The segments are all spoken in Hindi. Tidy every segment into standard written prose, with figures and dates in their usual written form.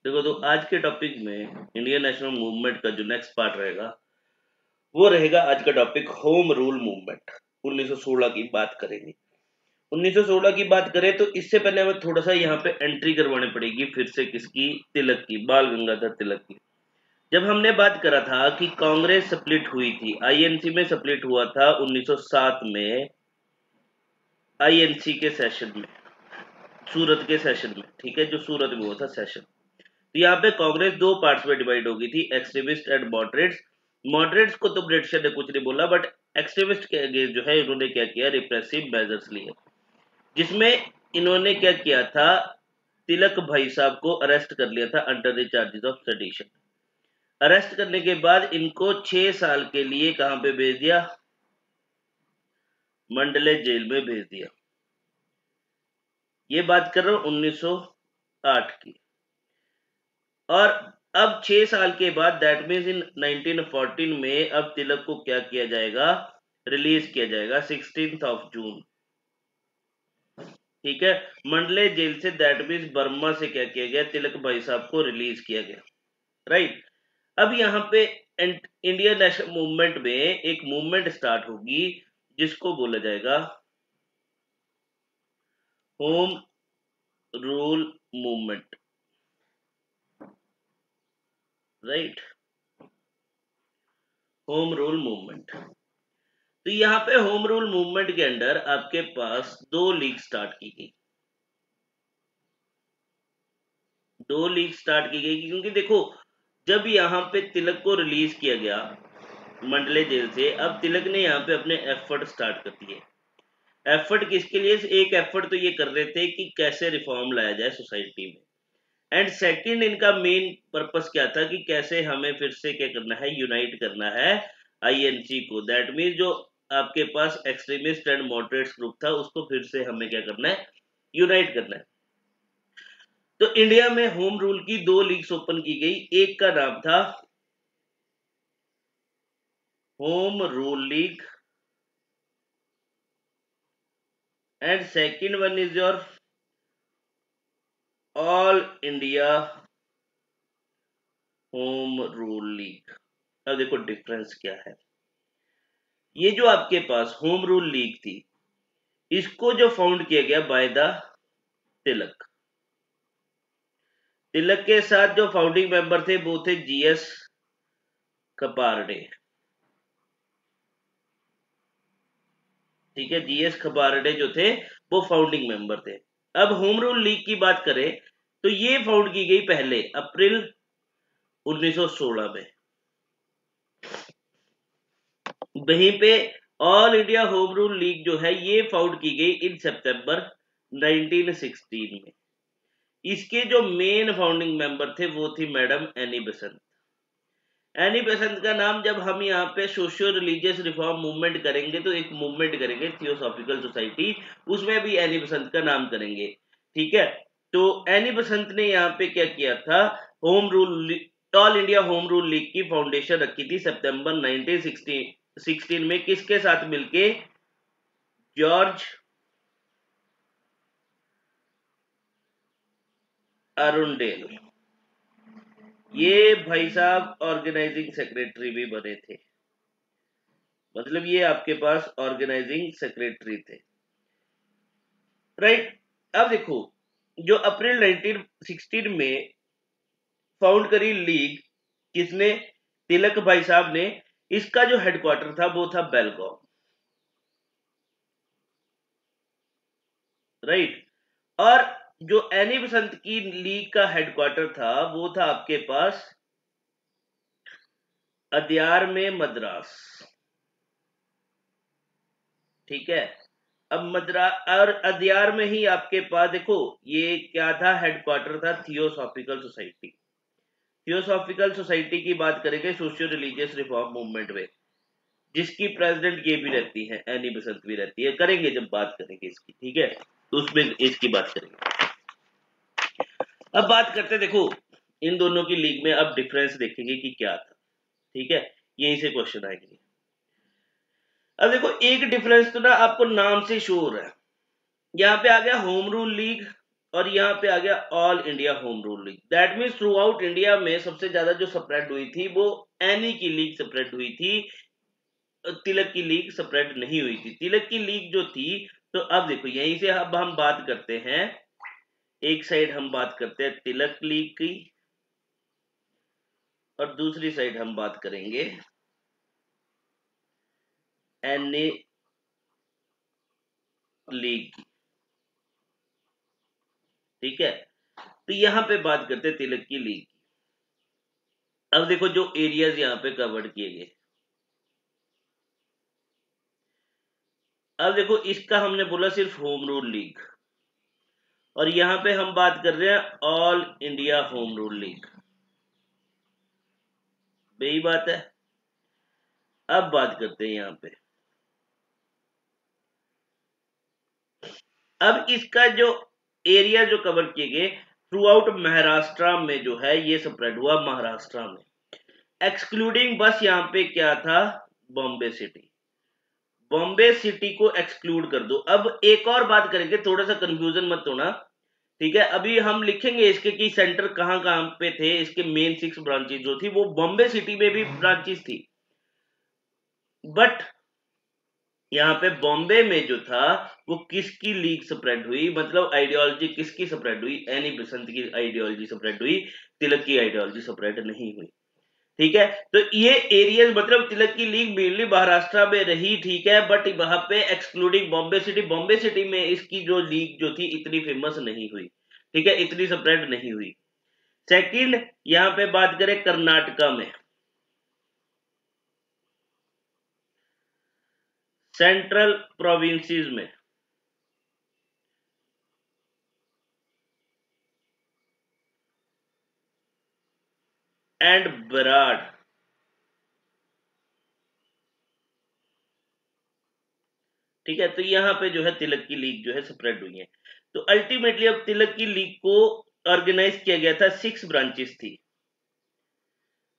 देखो, तो आज के टॉपिक में इंडियन नेशनल मूवमेंट का जो नेक्स्ट पार्ट रहेगा वो रहेगा आज का टॉपिक होम रूल मूवमेंट। 1916 की बात करेंगे। 1916 की बात करें तो इससे पहले हमें थोड़ा सा यहाँ पे एंट्री करवानी पड़ेगी फिर से, किसकी? तिलक की, बाल गंगाधर तिलक की। जब हमने बात करा था कि कांग्रेस स्प्लिट हुई थी, आईएनसी में स्प्लिट हुआ था 1907 में, आईएनसी के सेशन में, सूरत के सेशन में, ठीक है, जो सूरत में हुआ था सेशन। तो यहाँ पे कांग्रेस दो पार्ट्स में डिवाइड हो गई थी, एक्सट्रीमिस्ट एंड मॉडरेट्स। मॉडरेट्स को तो ब्रिटिशर ने कुछ नहीं बोला, बट एक्सट्रीमिस्ट के अगेंस्ट जो है इन्होंने क्या किया, रिप्रेसिव मेजर्स लिए, जिसमें इन्होंने क्या किया था, तिलक भाई साहब को अरेस्ट कर लिया था under the charges of sedition. Arrest करने के बाद इनको 6 साल के लिए कहां पे भेज दिया? मंडले जेल में भेज दिया। ये बात कर रहा हूं 1908 की। और अब 6 साल के बाद, दैट मीन्स इन 1914 में, अब तिलक को क्या किया जाएगा? रिलीज किया जाएगा 16 जून। ठीक है, मंडले जेल से, दैट मीन्स बर्मा से क्या किया गया, तिलक भाई साहब को रिलीज किया गया। राइट। अब यहाँ पे इंडियन नेशनल मूवमेंट में एक मूवमेंट स्टार्ट होगी जिसको बोला जाएगा home rule movement. Right, home rule movement. तो यहाँ पे होम रूल मूवमेंट के अंडर आपके पास दो लीग स्टार्ट की गई। दो लीग स्टार्ट की गई क्योंकि देखो, जब यहाँ पे तिलक को रिलीज किया गया मंडले जेल से, अब तिलक ने यहाँ पे अपने एफर्ट स्टार्ट कर दिए। एफर्ट किसके लिए? एक एफर्ट तो ये कर रहे थे कि कैसे रिफॉर्म लाया जाए सोसाइटी में, एंड सेकंड इनका मेन पर्पस क्या था कि कैसे हमें फिर से क्या करना है, यूनाइट करना है आईएनसी को। दैट मीन जो आपके पास एक्सट्रीमिस्ट एंड मॉडरेट्स ग्रुप था उसको फिर से हमें क्या करना है, यूनाइट करना है। तो इंडिया में होम रूल की दो लीग्स ओपन की गई। एक का नाम था home rule league and second one is your all India home rule league. अब देखो डिफरेंस क्या है। ये जो आपके पास होम रूल लीग थी, इसको जो फाउंड किया गया बाय द तिलक। तिलक के साथ जो फाउंडिंग मेंबर थे वो थे जीएस खपारडे। ठीक है, जीएस खपारडे जो थे वो फाउंडिंग मेंबर थे। अब होम रूल लीग की बात करें तो ये फाउंड की गई पहले अप्रैल 1916 में। वहीं पे all India home rule league जो है ये फाउंड की गई इन सितंबर 1916 में। इसके जो मेन फाउंडिंग मेंबर थे वो थी madam Annie Besant. Annie Besant का नाम जब हम यहाँ पे सोशियो रिलीजियस रिफॉर्म मूवमेंट करेंगे तो एक मूवमेंट करेंगे थियोसॉफिकल सोसाइटी, उसमें भी एनी बेसेंट का नाम करेंगे। ठीक है, तो एनी बेसेंट ने यहाँ पे क्या किया था, home rule, all India home rule league की फाउंडेशन रखी थी सितंबर 1916 में। किसके साथ मिलके? George Arundale. ये भाई साहब ऑर्गेनाइजिंग सेक्रेटरी भी बने थे, मतलब ये आपके पास ऑर्गेनाइजिंग सेक्रेटरी थे। राइट। अब देखो, जो अप्रैल 1916 में फाउंड करी लीग किसने? तिलक भाई साहब ने। इसका जो हेडक्वार्टर था वो था बेलगांव। राइट। और जो एनी बसंत की लीग का हेडक्वार्टर था वो था आपके पास अदयार में, मद्रास। ठीक है, अब मद्रास और अदयार में ही आपके पास देखो ये क्या था, हेडक्वार्टर था थियोसॉफिकल सोसाइटी। थियोसॉफिकल सोसाइटी की बात करेंगे सोशियो रिलीजियस रिफॉर्म मूवमेंट में, जिसकी प्रेसिडेंट ये भी रहती है, एनी बेसेंट भी रहती है। करेंगे जब बात करेंगे इसकी, ठीक है, तो उसमें इसकी बात करेंगे। अब बात करते देखो इन दोनों की लीग में, अब डिफरेंस देखेंगे कि क्या था। ठीक है, यहीं से क्वेश्चन आएंगे। अब देखो एक डिफरेंस तो ना आपको नाम से शो हो रहा है। यहाँ पे आ गया होम रूल लीग और यहाँ पे आ गया all India home rule League. That means through out India में सबसे ज्यादा जो स्प्रेड हुई थी वो एनी की लीग स्प्रेड हुई थी, तिलक की लीग स्प्रेड नहीं हुई थी। तिलक की लीग जो थी, तो अब देखो यहीं से अब हम बात करते हैं, एक साइड हम बात करते हैं तिलक लीग की और दूसरी साइड हम बात करेंगे एनए लीग की। ठीक है, तो यहां पे बात करते हैं तिलक की लीग की। अब देखो जो एरियाज यहाँ पे कवर्ड किए गए, अब देखो इसका हमने बोला सिर्फ होम रूल लीग, और यहां पे हम बात कर रहे हैं all India home rule league, यही बात है। अब बात करते हैं यहां पे, अब इसका जो एरिया जो कवर किए गए थ्रू आउट महाराष्ट्र में जो है ये स्प्रेड हुआ महाराष्ट्र में, एक्सक्लूडिंग बस यहाँ पे क्या था, बॉम्बे सिटी। बॉम्बे सिटी को एक्सक्लूड कर दो। अब एक और बात करेंगे, थोड़ा सा कंफ्यूजन मत होना, ठीक है। अभी हम लिखेंगे इसके कि सेंटर कहां कहां पे थे, इसके मेन 6 ब्रांचेस जो थी वो बॉम्बे सिटी में भी ब्रांचेस थी, बट यहाँ पे बॉम्बे में जो था वो किसकी लीग स्प्रेड हुई, मतलब आइडियोलॉजी किसकी स्प्रेड हुई, एनी बेसेंट की आइडियोलॉजी स्प्रेड हुई, तिलक की आइडियोलॉजी स्प्रेड नहीं हुई। ठीक है, तो ये एरियाज मतलब तिलक की लीग मेनली महाराष्ट्र में रही, ठीक है, बट वहां पे excluding Bombay city, Bombay city में इसकी जो लीग जो थी इतनी फेमस नहीं हुई, ठीक है, इतनी स्प्रेड नहीं हुई। सेकंड, यहां पे बात करें कर्नाटका में, सेंट्रल प्रोविंसेस में, एंड बराड, ठीक है, तो यहां पे जो है तिलक की लीग जो है स्प्रेड हुई है। तो अल्टीमेटली अब तिलक की लीग को ऑर्गेनाइज किया गया था, 6 ब्रांचेस थी।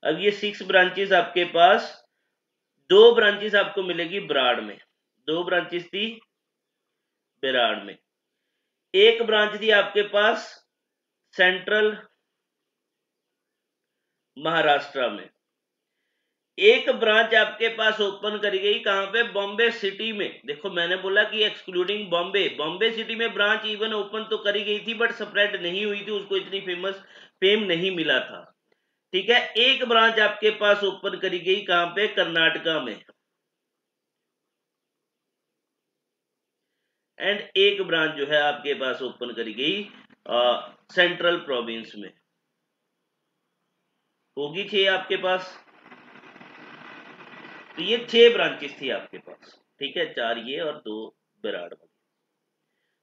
अब ये 6 ब्रांचेस आपके पास, 2 ब्रांचेस आपको मिलेगी बराड़ में, 2 ब्रांचेस थी बराड़ में, एक ब्रांच थी आपके पास सेंट्रल महाराष्ट्र में, एक ब्रांच आपके पास ओपन करी गई कहां पे, बॉम्बे सिटी में। देखो मैंने बोला कि एक्सक्लूडिंग बॉम्बे, बॉम्बे सिटी में ब्रांच इवन ओपन तो करी गई थी बट स्प्रेड नहीं हुई थी, उसको इतनी फेम नहीं मिला था। ठीक है, एक ब्रांच आपके पास ओपन करी गई कहां पे, कर्नाटका में, एंड एक ब्रांच जो है आपके पास ओपन करी गई सेंट्रल प्रोविंस में। होगी 6 आपके पास, तो ये 6 ब्रांचेस थी आपके पास, ठीक है, 4 ये और 2 बराड़ वाली,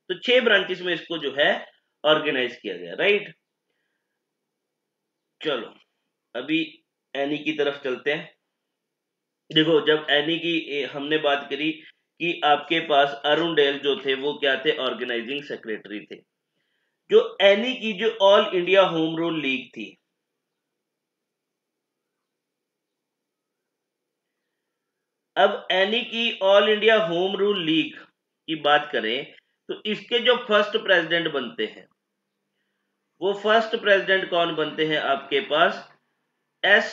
तो 6 ब्रांचेस में इसको जो है ऑर्गेनाइज किया गया, राइट। चलो अभी एनी की तरफ चलते हैं। देखो जब एनी की हमने बात करी कि आपके पास अरुण डेल जो थे वो क्या थे, ऑर्गेनाइजिंग सेक्रेटरी थे। जो एनी की जो all India home rule league थी, अब एनी की all India home rule league की बात करें तो इसके जो फर्स्ट प्रेसिडेंट बनते हैं, वो फर्स्ट प्रेसिडेंट कौन बनते हैं आपके पास, S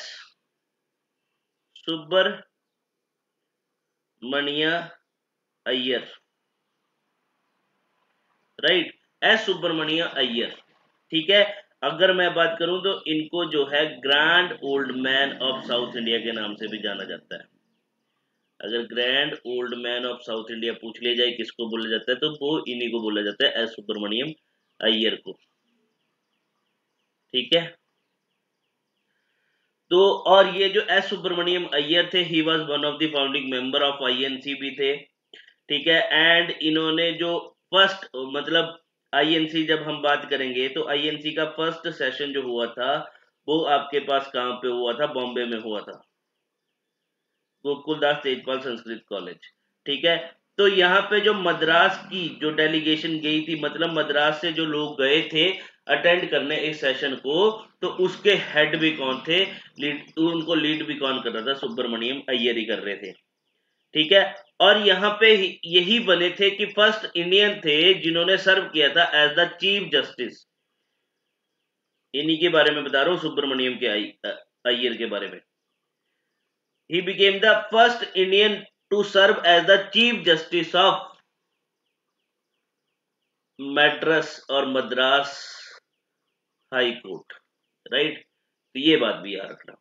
Subramania Iyer, right, S Subramania Iyer. ठीक है, अगर मैं बात करूं तो इनको जो है grand old man of south India के नाम से भी जाना जाता है। अगर grand old man of south India पूछ लिया जाए किसको बोला जाता है तो वो इन्हीं को बोला जाता है, एस सुब्रमण्यम अय्यर को। ठीक है, तो और ये जो एस सुब्रमण्यम अय्यर थे, he was one of the founding member of INC भी थे। ठीक है, एंड इन्होंने जो फर्स्ट मतलब आईएनसी जब हम बात करेंगे तो आईएनसी का फर्स्ट सेशन जो हुआ था वो आपके पास कहां पे हुआ था, बॉम्बे में हुआ था, गोकुलदास तेजपाल संस्कृत कॉलेज। ठीक है, तो यहाँ पे जो मद्रास की जो डेलीगेशन गई थी, मतलब मद्रास से जो लोग गए थे अटेंड करने इस सेशन को, तो उसके हेड भी कौन थे, उनको लीड भी कौन कर रहा था, सुब्रमण्यम अय्यर ही कर रहे थे। ठीक है, और यहाँ पे यही बने थे कि फर्स्ट इंडियन थे जिन्होंने सर्व किया था एज द चीफ जस्टिस। इन्हीं के बारे में बता रहा हूँ, सुब्रमण्यम के अय्यर के बारे में। He became the first Indian to serve as the chief justice of Madras और मद्रास हाई कोर्ट, राइट। तो ये बात भी याद रखना।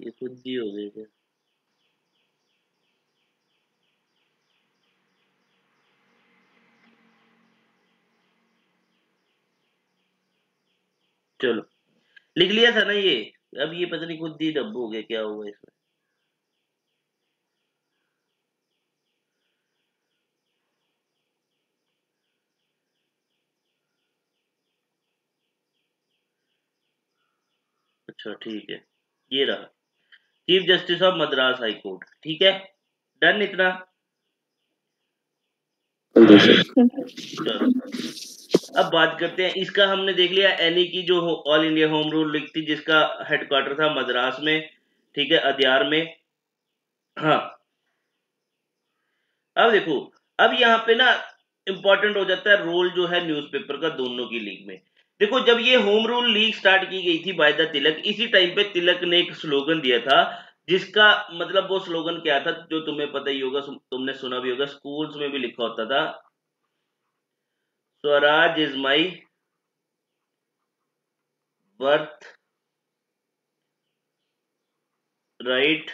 ये खुद ही हो गए क्या? चलो, लिख लिया था ना ये। अब ये पता नहीं खुद ही डब हो गया, क्या हुआ इसमें। अच्छा ठीक है, ये रहा chief justice of Madras high court. ठीक है, डन इतना। चलो अब बात करते हैं इसका। हमने देख लिया एनी की जो all India home rule league थी, जिसका हेडक्वार्टर था मद्रास में, ठीक है, अद्यार में। हाँ, अब देखो, अब यहाँ पे ना इंपॉर्टेंट हो जाता है रोल जो है न्यूज़पेपर का दोनों की लीग में। देखो, जब ये होम रूल लीग स्टार्ट की गई थी बाय द तिलक, इसी टाइम पे तिलक ने एक स्लोगन दिया था, जिसका मतलब वो स्लोगन क्या था, जो तुम्हें पता ही होगा, तुमने सुना भी होगा, स्कूल्स में भी लिखा होता था, Swaraj is my birth right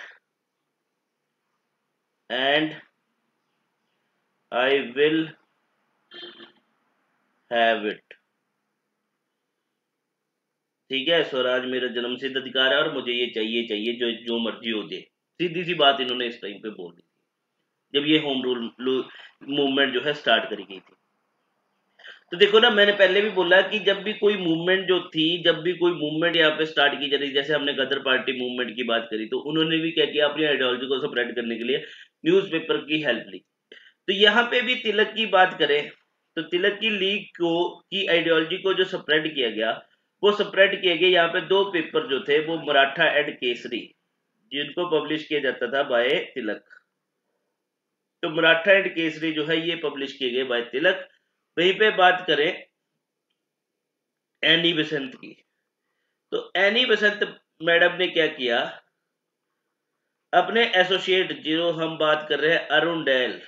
and I will have it. ठीक है, स्वराज मेरा जन्मसिद्ध अधिकार है और मुझे ये चाहिए, चाहिए जो जो मर्जी हो जाए। सीधी सी बात इन्होंने इस टाइम पे बोल दी थी जब ये होम रूल मूवमेंट जो है स्टार्ट करी गई थी। तो देखो ना, मैंने पहले भी बोला कि जब भी कोई मूवमेंट जो थी, जब भी कोई मूवमेंट यहाँ पे स्टार्ट की जा रही, जैसे हमने गदर पार्टी मूवमेंट की बात करी, तो उन्होंने भी क्या किया, अपनी आइडियोलॉजी को स्प्रेड करने के लिए न्यूज़पेपर की हेल्प ली। तो यहाँ पे भी तिलक की बात करें तो तिलक की लीग को की आइडियोलॉजी को जो स्प्रेड किया गया, वो स्प्रेड किए गए यहाँ पे दो पेपर जो थे, वो मराठा एंड केसरी, जिनको पब्लिश किया जाता था बाय तिलक। तो मराठा एंड केसरी जो है ये पब्लिश किए गए बाय तिलक। वहीं पे बात करें एनी बेसेंट की, तो एनी बेसेंट मैडम ने क्या किया, अपने एसोसिएट, जो हम बात कर रहे हैं अरुण डैल,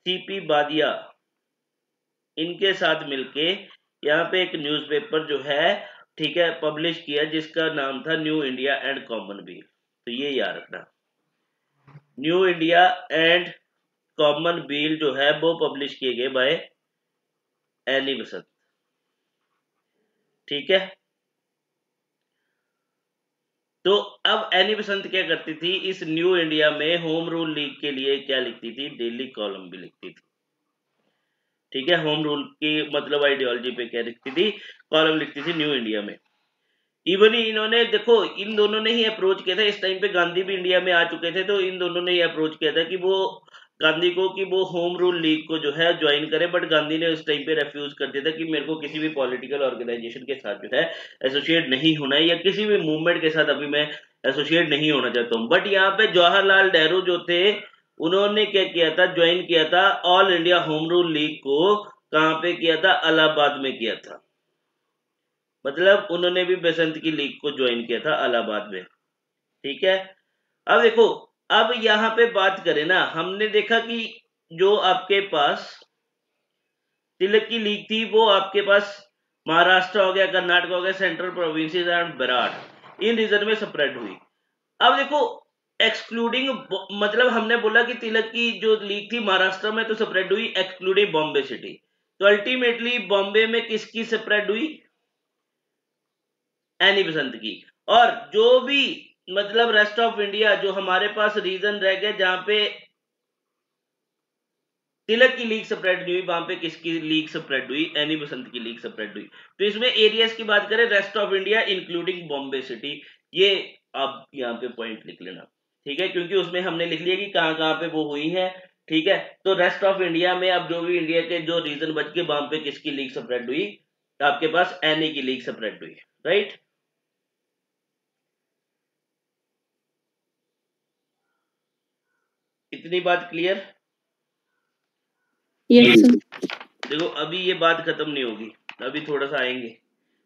सीपी बादिया, इनके साथ मिलके यहाँ पे एक न्यूज़पेपर जो है, ठीक है, पब्लिश किया, जिसका नाम था न्यू इंडिया एंड कॉमनवेल्थ। तो ये याद रखना, न्यू इंडिया एंड कॉमनवेल्थ जो है वो पब्लिश किए गए बाय एनी बेसेंट। ठीक है, तो अब एनी बेसेंट क्या करती थी, इस न्यू इंडिया में होम रूल लीग के लिए क्या लिखती थी, डेली कॉलम भी लिखती थी। ठीक है, होम रूल की मतलब आइडियोलॉजी पे क्या लिखती थी, कॉलम लिखती थी न्यू इंडिया में। इवन इन्होंने देखो, इन दोनों ने ही अप्रोच किया था, इस टाइम पे गांधी भी इंडिया में आ चुके थे, तो इन दोनों ने ही अप्रोच किया था कि वो गांधी को, कि वो होम रूल लीग को जो है ज्वाइन करे, बट गांधी ने उस टाइम पे रेफ्यूज कर दिया था कि मेरे को किसी भी पॉलिटिकल ऑर्गेनाइजेशन के साथ जो है एसोसिएट नहीं होना है, या किसी भी मूवमेंट के साथ अभी मैं एसोसिएट नहीं होना चाहता हूँ। बट यहाँ पे जवाहरलाल नेहरू जो थे, उन्होंने क्या किया था, ज्वाइन किया था all India home rule league को। कहाँ पे किया था, इलाहाबाद में किया था। मतलब उन्होंने भी बेसेंट की लीग को ज्वाइन किया था इलाहाबाद में। ठीक है, अब देखो, अब यहाँ पे बात करें ना, हमने देखा कि जो आपके पास तिलक की लीग थी, वो आपके पास महाराष्ट्र हो गया, कर्नाटक हो गया, सेंट्रल प्रोविंसेस एंड बेरार, इन रीजन में स्प्रेड हुई। अब देखो, एक्सक्लूडिंग, मतलब हमने बोला कि तिलक की जो लीग थी महाराष्ट्र में तो स्प्रेड हुई, एक्सक्लूडिंग बॉम्बे सिटी। तो अल्टीमेटली बॉम्बे में किसकी स्प्रेड हुई, एनी बेसेंट की। और जो भी मतलब रेस्ट ऑफ इंडिया, जो हमारे पास रीजन रह गया जहां पे तिलक की लीग स्प्रेड नहीं हुई, वहां पे किसकी लीग स्प्रेड हुई, एनी बेसेंट की लीग स्प्रेड हुई। तो इसमें एरियाज की बात करें, rest of India including Bombay city, ये आप यहाँ पे पॉइंट लिख लेना। ठीक है, क्योंकि उसमें हमने लिख लिया कि कहां कहां पे वो हुई है। ठीक है, तो रेस्ट ऑफ इंडिया में अब जो भी इंडिया के जो रीजन बच के वहां पे किसकी लीग स्प्रेड हुई, आपके पास एनी की लीग स्प्रेड हुई, राइट। इतनी बात क्लियर? Yes sir. देखो अभी ये बात खत्म नहीं होगी, अभी थोड़ा सा आएंगे,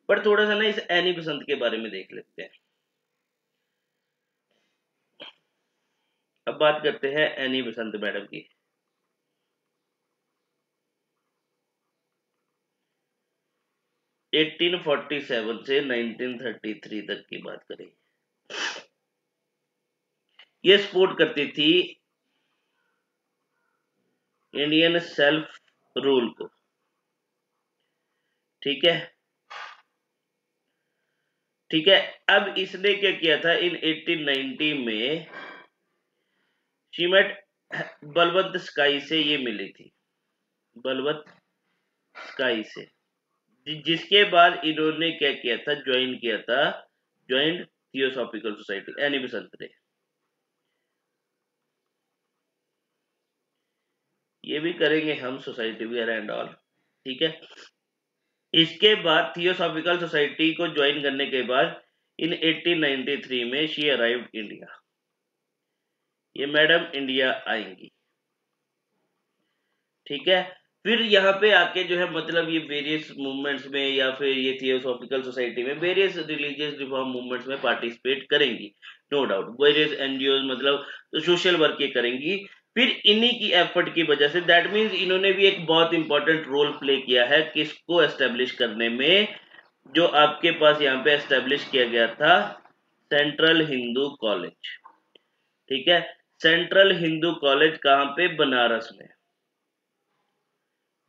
पर थोड़ा सा ना इस एनी बसंत के बारे में देख लेते हैं। अब बात करते हैं एनी बसंत मैडम की। 1847 से 1933 तक की बात करें, ये सपोर्ट करती थी इंडियन सेल्फ रूल को, ठीक है। ठीक है, अब इसने क्या किया था, इन 1890 में शीमेट बलवंत स्काई से ये मिली थी, बलवंत स्काई से, जिसके बाद इन्होंने क्या किया था, ज्वाइन किया था, ज्वाइंट थियोसॉफिकल सोसाइटी, एनी बसंत ने। ये भी करेंगे हम, सोसाइटी वगैरह एंड ऑल, ठीक है। इसके बाद थियोसॉफिकल सोसाइटी को ज्वाइन करने के बाद इन 1893 में शी अराइव्ड इंडिया, ये मैडम इंडिया आएंगी, ठीक है। फिर यहाँ पे आके जो है मतलब ये वेरियस मूवमेंट्स में या फिर ये थियोसॉफिकल सोसाइटी में वेरियस रिलीजियस रिफॉर्म मूवमेंट्स में पार्टिसिपेट करेंगी, नो डाउट, वेरियस एनजीओ मतलब सोशल वर्क ये करेंगी। फिर इन्हीं की एफर्ट की वजह से, दैट मीन्स इन्होंने भी एक बहुत इंपॉर्टेंट रोल प्ले किया है किसको एस्टेब्लिश करने में, जो आपके पास यहाँ पे एस्टेब्लिश किया गया था सेंट्रल हिंदू कॉलेज, ठीक है। सेंट्रल हिंदू कॉलेज कहाँ पे, बनारस में,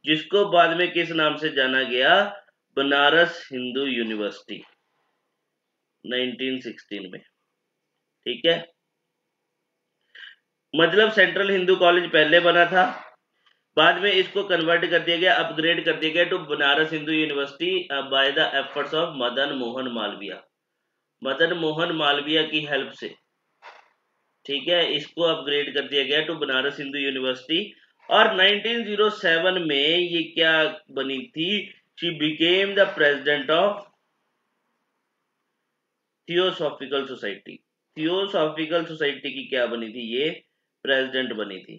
जिसको बाद में किस नाम से जाना गया, बनारस हिंदू यूनिवर्सिटी, 1916 में, ठीक है। मतलब सेंट्रल हिंदू कॉलेज पहले बना था, बाद में इसको कन्वर्ट कर दिया गया, अपग्रेड कर दिया गया to Banaras Hindu university by the efforts of Madan Mohan Malviya, Madan Mohan Malviya की हेल्प से, ठीक है। इसको अपग्रेड कर दिया गया टू बनारस हिंदू यूनिवर्सिटी। और 1907 में ये क्या बनी थी, she became the president of theosophical society, theosophical society की क्या बनी थी, ये प्रेसिडेंट बनी थी,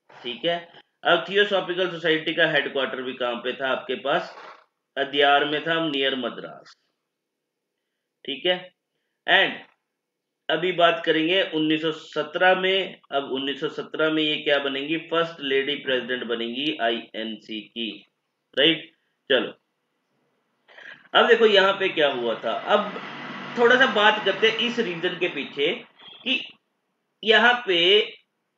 ठीक है। अब थियोसॉफिकल सोसाइटी का हेडक्वार्टर भी कहां पे था, आपके पास अदियार में था, नियर मद्रास, ठीक है। एंड अभी बात करेंगे 1917 में। अब 1917 में ये क्या बनेंगी, फर्स्ट लेडी प्रेसिडेंट बनेंगी आईएनसी की, राइट। चलो अब देखो यहाँ पे क्या हुआ था, अब थोड़ा सा बात करते हैं इस रीजन के पीछे कि यहाँ पे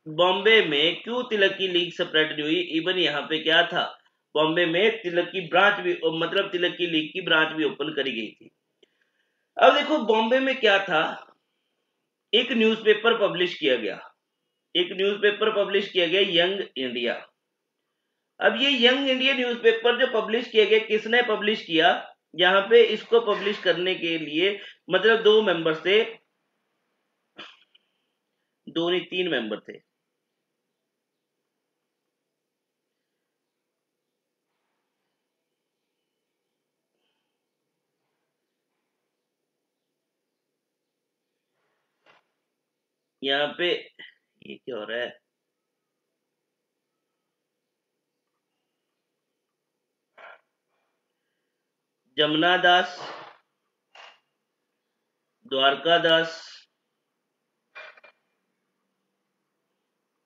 बॉम्बे में क्यों तिलक की लीग स्प्रेड नहीं हुई। इवन यहाँ पे क्या था, बॉम्बे में तिलक की ब्रांच भी, मतलब तिलक की लीग की ब्रांच भी ओपन करी गई थी। अब देखो बॉम्बे में क्या था, एक न्यूज़पेपर पब्लिश किया गया, एक न्यूज़पेपर पब्लिश किया गया, यंग इंडिया। अब ये यंग इंडिया न्यूज़पेपर जो पब्लिश किया गया, किसने पब्लिश किया, यहाँ पे इसको पब्लिश करने के लिए मतलब दो मेंबर्स थे, दो नहीं तीन मेंबर थे। यहाँ पे ये क्या हो रहा है, जमुना दास, द्वारका दास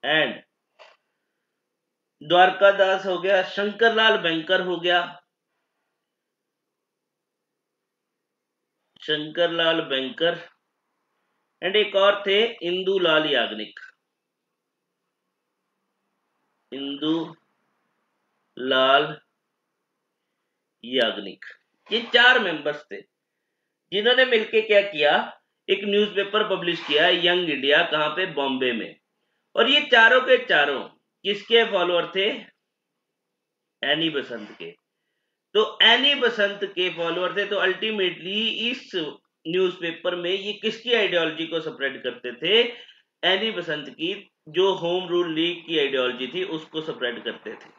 एंड द्वारका दास हो गया, शंकरलाल बैंकर हो गया, शंकरलाल बैंकर एंड एक और थे इंदुलाल याग्निक, इंदुलाल याग्निक। ये चार मेंबर्स थे जिन्होंने मिलके क्या किया, एक न्यूज़पेपर पब्लिश किया यंग इंडिया, कहां पे, बॉम्बे में। और ये चारों के चारों किसके फॉलोअर थे, एनी बसंत के। तो एनी बसंत के फॉलोअर थे, तो अल्टीमेटली इस न्यूज़पेपर में ये किसकी आइडियोलॉजी को स्प्रेड करते थे, एनी बसंत की, जो होम रूल लीग की आइडियोलॉजी थी उसको स्प्रेड करते थे।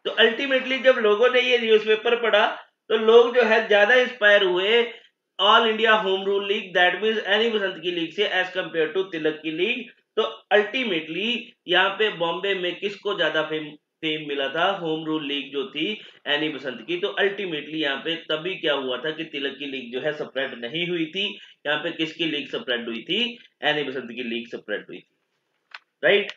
तो अल्टीमेटली जब लोगों ने ये न्यूज़पेपर पढ़ा तो लोग जो है ज्यादा इंस्पायर हुए All India home rule League, that means Annie Besant की लीग से, एज कंपेयर टू तिलक की लीग। तो अल्टीमेटली यहाँ पे बॉम्बे में किसको ज्यादा फेम मिला था? होम रूल लीग जो थी एनी बसंत की। तो अल्टीमेटली यहाँ पे तभी क्या हुआ था कि तिलक की लीग जो है स्प्रेड नहीं हुई थी, यहाँ पे किसकी लीग स्प्रेड हुई थी? एनी बसंत की लीग स्प्रेड हुई थी, राइट।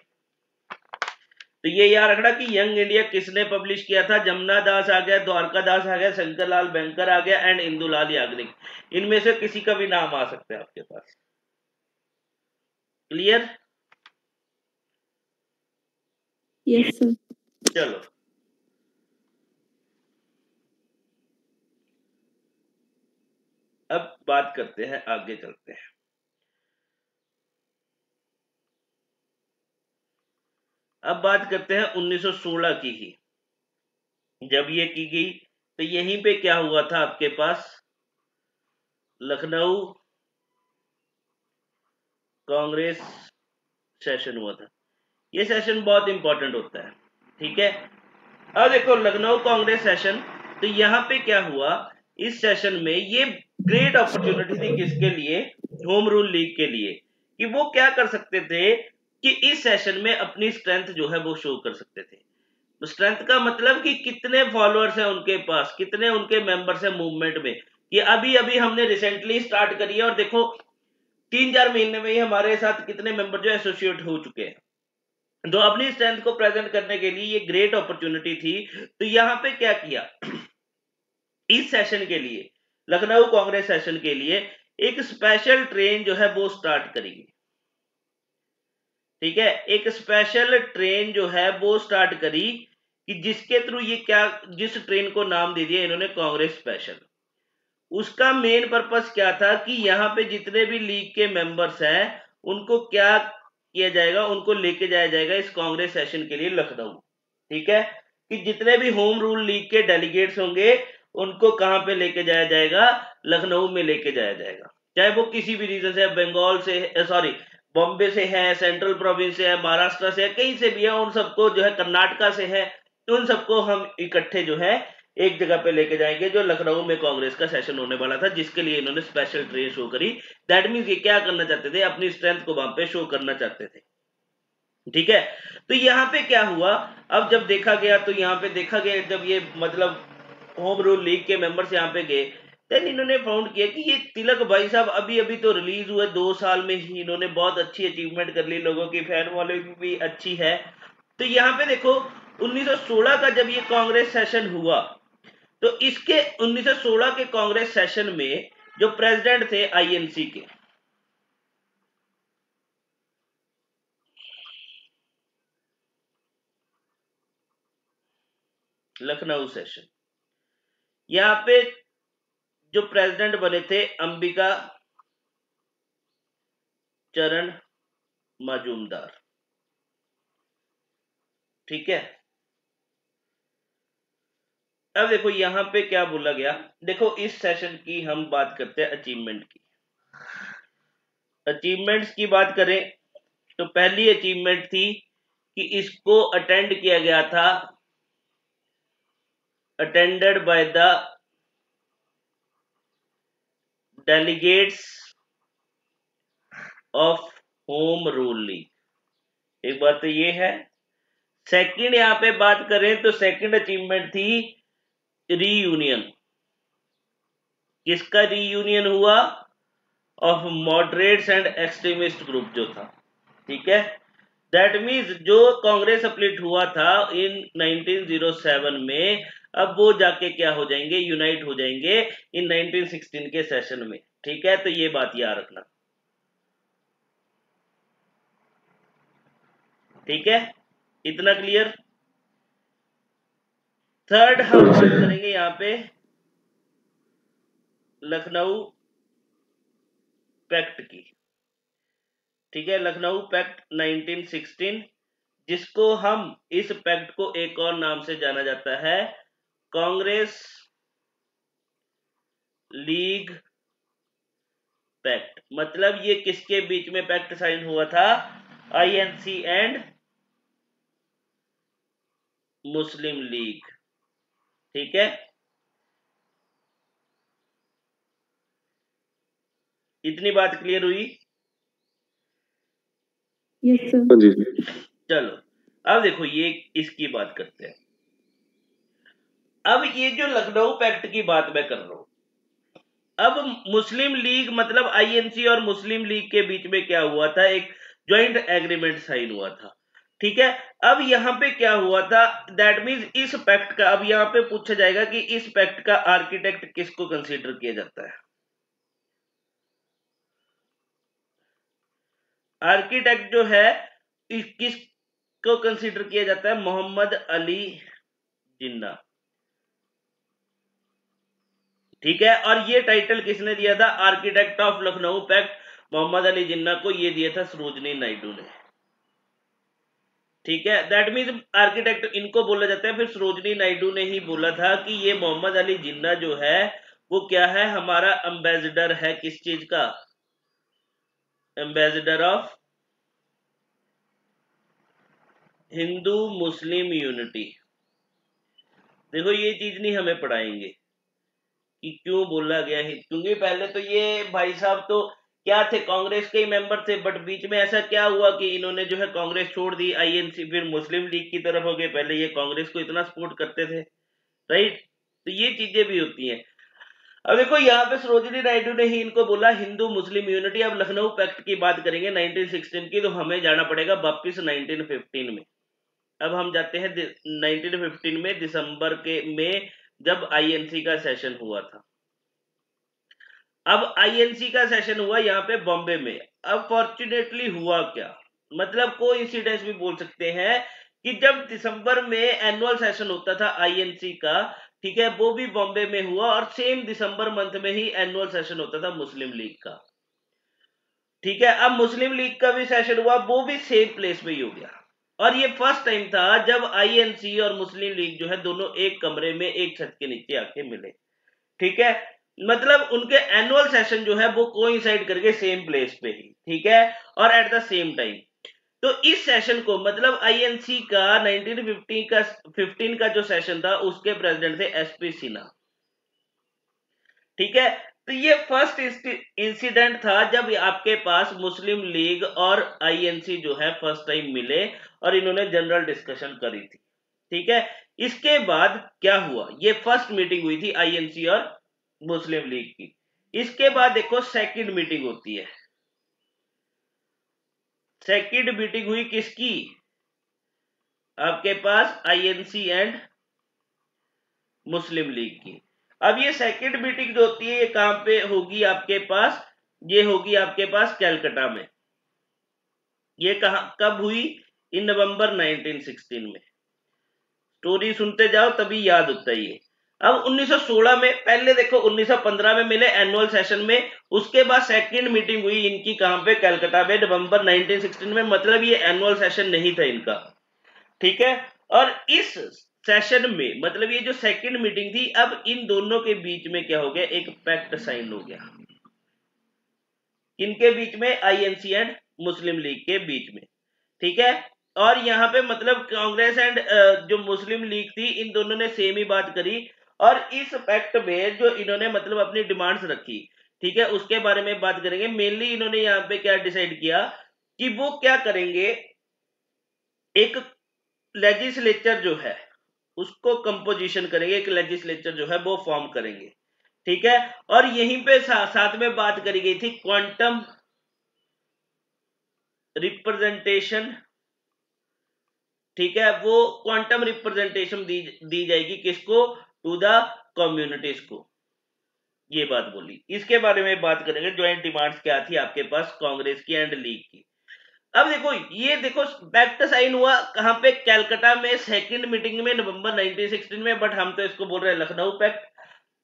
तो ये याद रखना कि यंग इंडिया किसने पब्लिश किया था? जमुना दास आ गया, द्वारका दास आ गया, शंकरलाल बैंकर आ गया एंड इंदुलाल याग्निक। इनमें से किसी का भी नाम आ सकता है आपके पास। क्लियर? Yes sir. चलो अब बात करते हैं, आगे चलते हैं। अब बात करते हैं 1916 की ही, जब ये की गई। तो यहीं पे क्या हुआ था आपके पास? लखनऊ कांग्रेस सेशन हुआ था। ये सेशन बहुत इंपॉर्टेंट होता है, ठीक है। अब देखो लखनऊ कांग्रेस सेशन, तो यहाँ पे क्या हुआ इस सेशन में? ये ग्रेट अपॉर्चुनिटी थी किसके लिए? होम रूल लीग के लिए, कि वो क्या कर सकते थे कि इस सेशन में अपनी स्ट्रेंथ जो है वो शो कर सकते थे। तो स्ट्रेंथ का मतलब कि कितने फॉलोअर्स हैं उनके पास, कितने उनके मेंबर्स हैं मूवमेंट में। ये अभी अभी हमने रिसेंटली स्टार्ट करी है और देखो 3-4 महीने में ही हमारे साथ कितने मेंबर जो एसोसिएट हो चुके हैं। तो अपनी स्ट्रेंथ को प्रेजेंट करने के लिए ये ग्रेट अपॉर्चुनिटी थी। तो यहां पे क्या किया इस सेशन के लिए, लखनऊ कांग्रेस सेशन के लिए एक स्पेशल ट्रेन जो है वो स्टार्ट करेगी, ठीक है। एक स्पेशल ट्रेन जो है वो स्टार्ट करी कि जिसके थ्रू ये क्या, जिस ट्रेन को नाम दे दिया इन्होंने कांग्रेस स्पेशल। उसका मेन पर्पस क्या था कि यहाँ पे जितने भी लीग के मेंबर्स हैं उनको क्या किया जाएगा, उनको लेके जाया जाएगा इस कांग्रेस सेशन के लिए लखनऊ, ठीक है। कि जितने भी होम रूल लीग के डेलीगेट्स होंगे उनको कहां पे लेके जाया जाएगा? लखनऊ में लेके जाया जाएगा। चाहे वो किसी भी रीजन से, बंगाल से, सॉरी बॉम्बे से है, सेंट्रल प्रोविंस से है, महाराष्ट्र से है, कहीं से भी है, उन सबको जो है कर्नाटका से है, उन सबको हम इकट्ठे जो है एक जगह पे लेके जाएंगे, जो लखनऊ में कांग्रेस का सेशन होने वाला था, जिसके लिए इन्होंने स्पेशल ट्रेन शो करी। दैट मींस ये क्या करना चाहते थे? अपनी स्ट्रेंथ को वहां पे शो करना चाहते थे, ठीक है। तो यहाँ पे क्या हुआ, अब जब देखा गया तो यहाँ पे देखा गया जब ये मतलब होम रूल लीग के मेंबर्स यहाँ पे गए, देन इन्होंने फाउंड किया कि ये तिलक भाई साहब अभी अभी तो रिलीज हुए, 2 साल में ही इन्होंने बहुत अच्छी अचीवमेंट कर ली, लोगों की फैन फॉलोइंग भी अच्छी है। तो यहाँ पे देखो 1916 का जब ये कांग्रेस सेशन हुआ, तो इसके 1916 के कांग्रेस सेशन में जो प्रेसिडेंट थे आईएनसी के, लखनऊ सेशन, यहाँ पे जो प्रेसिडेंट बने थे अंबिका चरण मजूमदार, ठीक है। अब देखो यहां पे क्या बोला गया, देखो इस सेशन की हम बात करते हैं अचीवमेंट की। अचीवमेंट्स की बात करें तो पहली अचीवमेंट थी कि इसको अटेंड किया गया था, attended by the delegates of home rule league. एक बात तो ये है। सेकंड यहां पे बात करें तो सेकंड अचीवमेंट थी रीयूनियन। किसका रीयूनियन हुआ? Of moderates and extremist group जो था, ठीक है। दैट मीन्स जो कांग्रेस स्प्लिट हुआ था इन 1907 में, अब वो जाके क्या हो जाएंगे? यूनाइट हो जाएंगे इन 1916 के सेशन में, ठीक है। तो ये बात याद रखना, ठीक है, इतना क्लियर। थर्ड हम बात करेंगे यहाँ पे लखनऊ पैक्ट की, ठीक है। लखनऊ पैक्ट 1916, जिसको हम इस पैक्ट को एक और नाम से जाना जाता है, कांग्रेस लीग पैक्ट, मतलब ये किसके बीच में पैक्ट साइन हुआ था? INC and Muslim league. ठीक है, इतनी बात क्लियर हुई? Yes sir. हाँ जी। चलो अब देखो ये इसकी बात करते हैं। अब ये जो लखनऊ पैक्ट की बात मैं कर रहा हूं, अब मुस्लिम लीग मतलब आईएनसी और मुस्लिम लीग के बीच में क्या हुआ था? एक ज्वाइंट एग्रीमेंट साइन हुआ था। ठीक है, अब यहां पे क्या हुआ था? दैट मींस इस पैक्ट का, अब यहां पे पूछा जाएगा कि इस पैक्ट का आर्किटेक्ट किसको कंसीडर किया जाता है? आर्किटेक्ट जो है किसको कंसीडर किया जाता है? मोहम्मद अली जिन्ना। ठीक है, और ये टाइटल किसने दिया था? Architect of Lucknow pact Mohammad Ali Jinnah को ये दिया था सरोजनी नायडू ने। ठीक है, दैट मीन्स आर्किटेक्ट इनको बोला जाता है। फिर सरोजनी नायडू ने ही बोला था कि ये मोहम्मद अली जिन्ना जो है वो क्या है? हमारा एम्बेसडर है। किस चीज का? Ambassador of Hindu Muslim unity. देखो ये चीज नहीं हमें पढ़ाएंगे कि क्यों बोला गया है, क्योंकि पहले तो ये भाई साहब तो क्या थे? कांग्रेस के ही मेंबर थे, बट बीच में ऐसा क्या हुआ कि इन्होंने जो है कांग्रेस छोड़ दी, आईएनसी फिर मुस्लिम लीग की तरफ हो गए। पहले ये कांग्रेस को इतना सपोर्ट करते थे, राइट? तो ये चीजें भी होती हैं। अब देखो यहाँ पे सरोजिनी नायडू ने ही इनको बोला हिंदू मुस्लिम यूनिटी। अब लखनऊ पैक्ट की बात करेंगे 1916 की, तो हमें जाना पड़ेगा वापिस 1915 में। अब हम जाते हैं 1915 में, दिसंबर के में, जब आईएनसी का सेशन हुआ था। अब आईएनसी का सेशन हुआ यहाँ पे बॉम्बे में। अब फॉर्चुनेटली हुआ क्या, मतलब कोइंसिडेंस भी बोल सकते हैं कि जब दिसंबर में एनुअल सेशन होता था आईएनसी का, ठीक है, वो भी बॉम्बे में हुआ, और सेम दिसंबर मंथ में ही एनुअल सेशन होता था मुस्लिम लीग का। ठीक है, अब मुस्लिम लीग का भी सेशन हुआ, वो भी सेम प्लेस में ही हो गया। और ये फर्स्ट टाइम था जब आईएनसी और मुस्लिम लीग जो है दोनों एक कमरे में एक छत के नीचे आके मिले। ठीक है, मतलब उनके एनुअल सेशन जो है वो कोइंसाइड करके सेम प्लेस पे ही, ठीक है, और एट द सेम टाइम। तो इस सेशन को मतलब आईएनसी का 1915 का जो सेशन था उसके प्रेसिडेंट थे एसपी सिन्हा। ठीक है, तो ये फर्स्ट इंसिडेंट था जब आपके पास मुस्लिम लीग और आईएनसी जो है फर्स्ट टाइम मिले और इन्होंने जनरल डिस्कशन करी थी। ठीक है, इसके बाद क्या हुआ? ये फर्स्ट मीटिंग हुई थी आईएनसी और मुस्लिम लीग की। इसके बाद देखो सेकंड मीटिंग होती है। सेकंड मीटिंग हुई किसकी? आपके पास आईएनसी एंड मुस्लिम लीग की। अब ये सेकंड मीटिंग जो होती है ये कहां पे होगी? आपके पास ये होगी आपके पास कैलकाटा में। ये कब हुई? इन नवंबर 1916 में। स्टोरी सुनते जाओ तभी याद होता है ये। अब 1916 में, पहले देखो 1915 में मिले एनुअल सेशन में, उसके बाद सेकंड मीटिंग हुई इनकी कहां पे? कैलकाटा में, नवंबर 1916 में। मतलब ये एनुअल सेशन नहीं था इनका। ठीक है, और इस सेशन में मतलब ये जो सेकंड मीटिंग थी, अब इन दोनों के बीच में क्या हो गया? एक पैक्ट साइन हो गया। इनके बीच में? आईएनसी एंड मुस्लिम लीग के बीच में। ठीक है, और यहाँ पे मतलब कांग्रेस एंड जो मुस्लिम लीग थी, इन दोनों ने सेम ही बात करी। और इस पैक्ट में जो इन्होंने मतलब अपनी डिमांड्स रखी, ठीक है, उसके बारे में बात करेंगे। मेनली इन्होंने यहाँ पे क्या डिसाइड किया कि वो क्या करेंगे? एक लेजिस्लेचर जो है उसको कंपोजिशन करेंगे, एक लेजिस्लेचर जो है वो फॉर्म करेंगे। ठीक है, और यहीं पे साथ में बात करी गई थी क्वांटम रिप्रेजेंटेशन। ठीक है, वो क्वांटम रिप्रेजेंटेशन दी जाएगी किसको? टू द कम्युनिटीज को। ये बात बोली, इसके बारे में बात करेंगे। ज्वाइंट डिमांड्स क्या थी आपके पास कांग्रेस की एंड लीग की। अब देखो ये देखो पैक्ट साइन हुआ कहां पे? कैलकाटा में, सेकंड मीटिंग में, नवंबर 1916 में, बट हम तो इसको बोल रहे हैं लखनऊ पैक्ट।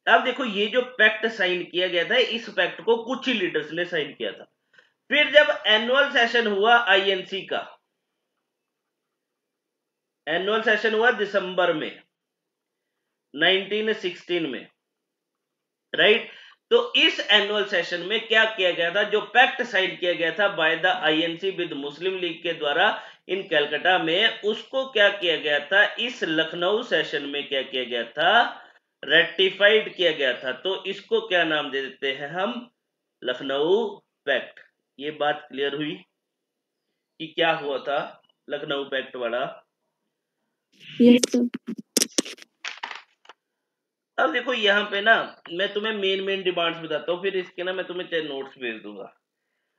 अब देखो ये जो पैक्ट साइन किया गया था, इस पैक्ट को कुछ ही लीडर्स ने साइन किया था। फिर जब एनुअल सेशन हुआ आईएनसी का, एनुअल सेशन हुआ दिसंबर में 1916 में, राइट? तो इस एनुअल सेशन में क्या किया गया था, जो पैक्ट साइन किया गया था by the INC with Muslim league के द्वारा इन कलकत्ता में, उसको क्या किया गया था, इस लखनऊ सेशन में क्या किया गया था, रेटिफाइड किया गया था। तो इसको क्या नाम दे देते हैं हम, लखनऊ पैक्ट। ये बात क्लियर हुई कि क्या हुआ था लखनऊ पैक्ट वाला। Yes sir. अब देखो यहाँ पे ना मैं तुम्हें मेन डिमांड्स बताता हूँ, फिर इसके ना मैं तुम्हें नोट्स भेज दूंगा।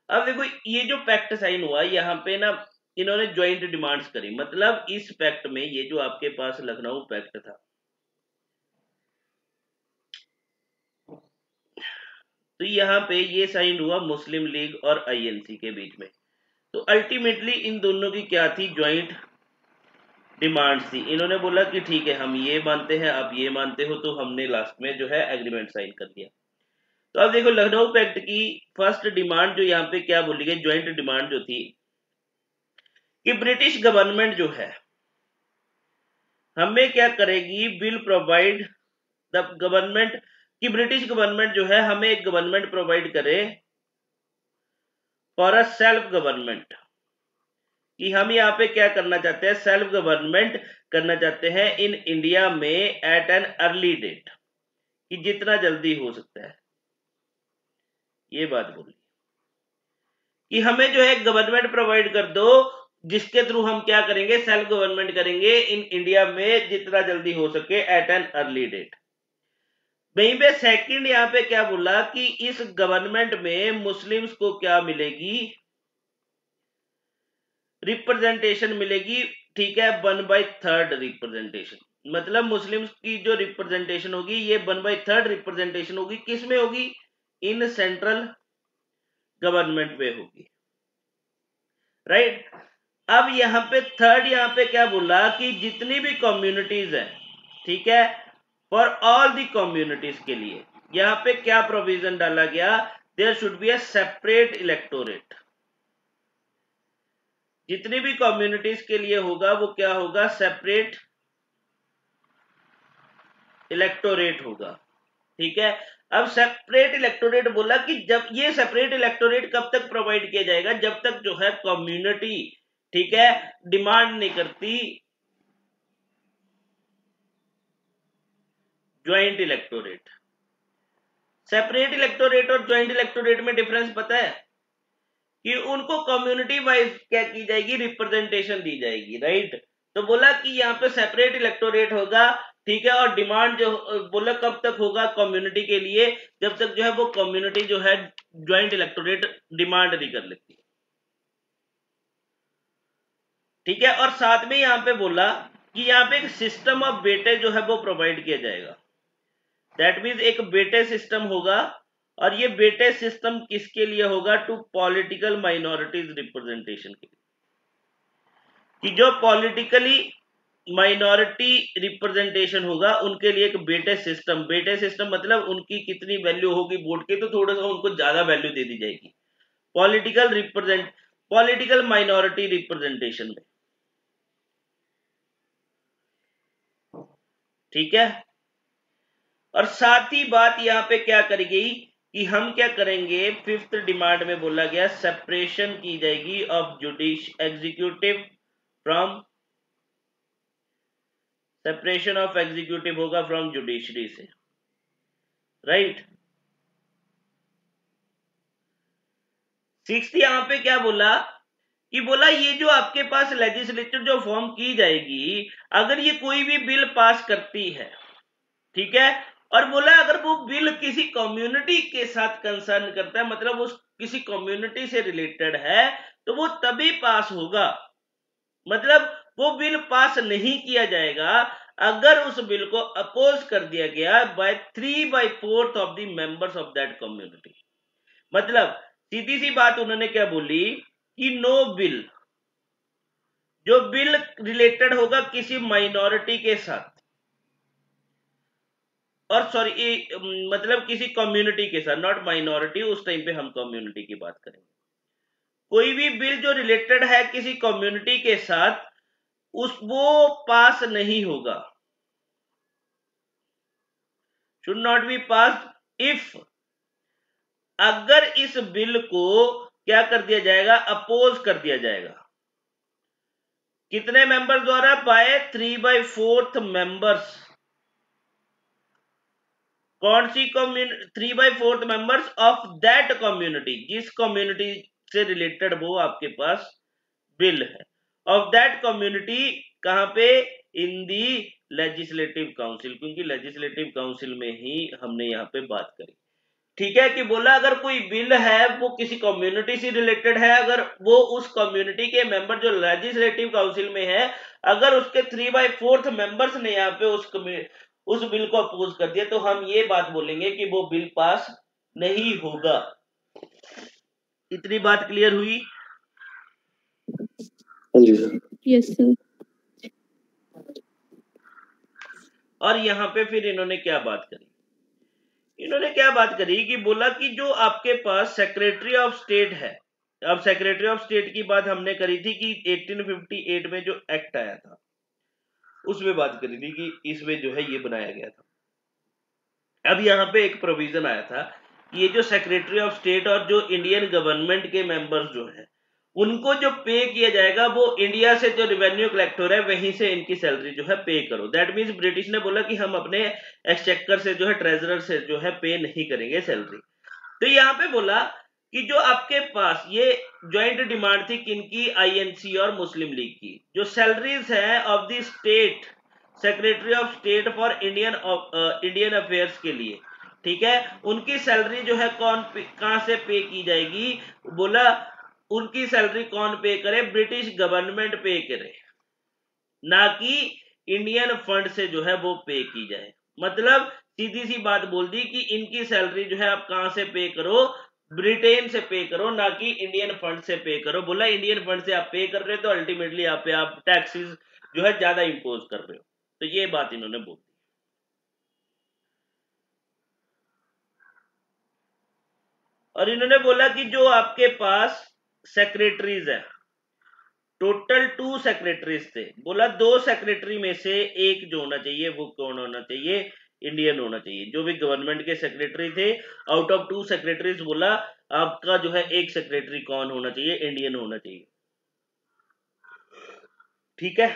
अब देखो ये जो पैक्ट साइन हुआ, यहाँ पे ना इन्होंने ज्वाइंट डिमांड्स करी। मतलब इस पैक्ट में, ये जो आपके पास लखनऊ पैक्ट था, तो यहाँ पे ये साइन हुआ मुस्लिम लीग और आईएनसी के बीच में। तो अल्टीमेटली इन दोनों की क्या थी, ज्वाइंट डिमांड्स थी। इन्होंने बोला कि ठीक है हम ये मानते हैं, आप ये मानते हो, तो हमने लास्ट में जो है एग्रीमेंट साइन कर दिया। तो अब देखो लखनऊ पैक्ट की फर्स्ट डिमांड जो यहाँ पे क्या बोली गई, ज्वाइंट डिमांड जो थी कि ब्रिटिश गवर्नमेंट जो है हमें क्या करेगी, विल प्रोवाइड द गवर्नमेंट, कि ब्रिटिश गवर्नमेंट जो है हमें एक गवर्नमेंट प्रोवाइड करे फॉर अ सेल्फ गवर्नमेंट, कि हम यहाँ पे क्या करना चाहते हैं, सेल्फ गवर्नमेंट करना चाहते हैं इन इंडिया में एट एन अर्ली डेट, कि जितना जल्दी हो सकता है। ये बात बोली कि हमें जो है गवर्नमेंट प्रोवाइड कर दो, जिसके थ्रू हम क्या करेंगे, सेल्फ गवर्नमेंट करेंगे इन इंडिया में जितना जल्दी हो सके एट एन अर्ली डेट। वहीं पे सेकंड यहाँ पे क्या बोला कि इस गवर्नमेंट में मुस्लिम्स को क्या मिलेगी, रिप्रेजेंटेशन मिलेगी। ठीक है, 1/3 रिप्रेजेंटेशन, मतलब मुस्लिम्स की जो रिप्रेजेंटेशन होगी ये 1/3 रिप्रेजेंटेशन होगी। किस में होगी, इन सेंट्रल गवर्नमेंट में होगी, राइट। अब यहाँ पे थर्ड, यहाँ पे क्या बोला कि जितनी भी कम्युनिटीज है, ठीक है, फॉर ऑल दी कम्युनिटीज के लिए यहाँ पे क्या प्रोविजन डाला गया, there should be a separate electorate. जितनी भी कम्युनिटीज के लिए होगा वो क्या होगा, सेपरेट इलेक्टोरेट होगा। ठीक है, अब सेपरेट इलेक्टोरेट बोला कि जब ये सेपरेट इलेक्टोरेट कब तक प्रोवाइड किया जाएगा, जब तक जो है कम्युनिटी, ठीक है, डिमांड नहीं करती ज्वाइंट इलेक्टोरेट। सेपरेट इलेक्टोरेट और ज्वाइंट इलेक्टोरेट में डिफरेंस पता है कि उनको कम्युनिटी वाइज क्या की जाएगी, रिप्रेजेंटेशन दी जाएगी, राइट। तो बोला कि यहाँ पे सेपरेट इलेक्टोरेट होगा, ठीक है, और डिमांड जो बोला कब तक होगा कम्युनिटी के लिए, जब तक जो है वो कम्युनिटी जो है ज्वाइंट इलेक्टोरेट डिमांड नहीं कर लेती। ठीक है, और साथ में यहाँ पे बोला कि यहाँ पे एक सिस्टम ऑफ बेटे जो है वो प्रोवाइड किया जाएगा। दैट मीन्स एक बेटे सिस्टम होगा, और ये बेटे सिस्टम किसके लिए होगा, टू पॉलिटिकल माइनॉरिटीज रिप्रेजेंटेशन के लिए, कि जो पॉलिटिकली माइनॉरिटी रिप्रेजेंटेशन होगा उनके लिए एक बेटे सिस्टम मतलब उनकी कितनी वैल्यू होगी वोट की, तो थोड़ा सा उनको ज्यादा वैल्यू दे दी जाएगी पॉलिटिकल माइनॉरिटी रिप्रेजेंटेशन में। ठीक है, और साथ ही बात यहाँ पे क्या करी गई कि हम क्या करेंगे, फिफ्थ डिमांड में बोला गया सेपरेशन की जाएगी of executive from, separation of executive होगा फ्रॉम जुडिशरी से, राइट। सिक्स्थ यहाँ पे क्या बोला कि बोला ये जो आपके पास लेजिस्लेचर जो फॉर्म की जाएगी, अगर ये कोई भी बिल पास करती है, ठीक है, और बोला अगर वो बिल किसी कम्युनिटी के साथ कंसर्न करता है, मतलब उस किसी कम्युनिटी से रिलेटेड है, तो वो तभी पास होगा। मतलब वो बिल पास नहीं किया जाएगा अगर उस बिल को अपोज कर दिया गया by 3/4 of the members of that community. मतलब सीधी सी बात उन्होंने क्या बोली कि नो बिल, जो बिल रिलेटेड होगा किसी माइनॉरिटी के साथ, और सॉरी मतलब किसी कम्युनिटी के साथ, नॉट माइनॉरिटी, उस टाइम पे हम कम्युनिटी की बात करेंगे। कोई भी बिल जो रिलेटेड है किसी कम्युनिटी के साथ उस वो पास नहीं होगा, should not be pass if अगर इस बिल को क्या कर दिया जाएगा, अपोज कर दिया जाएगा, कितने मेंबर द्वारा, बाय 3/4 मेंबर्स। कौन सी community, 3/4 members of that community, जिस कम्युनिटी से रिलेटेड वो आपके पास बिल है, ऑफ दैट कम्युनिटी, कहां पे, इन दी लेजिस्लेटिव काउंसिल, क्योंकि लेजिस्लेटिव काउंसिल में ही हमने यहां पे बात करी। ठीक है, कि बोला अगर कोई बिल है वो किसी कम्युनिटी से रिलेटेड है, अगर वो उस कम्युनिटी के मेंबर जो लेजिस्लेटिव काउंसिल में है, अगर उसके 3/4 मेंबर्स ने यहाँ पे उस बिल को अपोज कर दिया, तो हम ये बात बोलेंगे कि वो बिल पास नहीं होगा। इतनी बात क्लियर हुई? Yes sir. और यहाँ पे फिर इन्होंने क्या बात करी, इन्होंने क्या बात करी कि बोला कि जो आपके पास सेक्रेटरी ऑफ स्टेट है, अब सेक्रेटरी ऑफ स्टेट की बात हमने करी थी कि 1858 में जो एक्ट आया था उसमें बात करी थी कि इसमें जो है ये बनाया गया था। अब यहाँ पे एक प्रोविजन आया था कि ये जो सेक्रेटरी ऑफ स्टेट और जो इंडियन गवर्नमेंट के मेंबर्स जो हैं उनको जो पे किया जाएगा वो इंडिया से जो रेवेन्यू कलेक्टर है वहीं से इनकी सैलरी जो है पे करो। दैट मीन्स ब्रिटिश ने बोला कि हम अपने एक्सचेकर से जो है, ट्रेजरर से जो है पे नहीं करेंगे सैलरी। तो यहाँ पे बोला कि जो आपके पास ये ज्वाइंट डिमांड थी किनकी, आईएनसी और मुस्लिम लीग की, जो सैलरीज है of the state secretary of state for Indian affairs के लिए, ठीक है, उनकी सैलरी जो है कहां से पे की जाएगी, बोला उनकी सैलरी कौन पे करे, ब्रिटिश गवर्नमेंट पे करे, ना कि इंडियन फंड से जो है वो पे की जाए। मतलब सीधी सी बात बोल दी कि इनकी सैलरी जो है आप कहां से पे करो, ब्रिटेन से पे करो, ना कि इंडियन फंड से पे करो। बोला इंडियन फंड से आप पे कर रहे हो तो अल्टीमेटली यहाँ पे आप टैक्सेस जो है ज्यादा इंपोज कर रहे हो। तो ये बात इन्होंने बोल दी। और इन्होंने बोला कि जो आपके पास सेक्रेटरीज है, टोटल 2 सेक्रेटरीज थे, बोला 2 सेक्रेटरी में से एक जो होना चाहिए वो कौन होना चाहिए, इंडियन होना चाहिए। जो भी गवर्नमेंट के सेक्रेटरी थे, आउट ऑफ 2 सेक्रेटरीज बोला आपका जो है एक सेक्रेटरी कौन होना चाहिए, इंडियन होना चाहिए। ठीक है,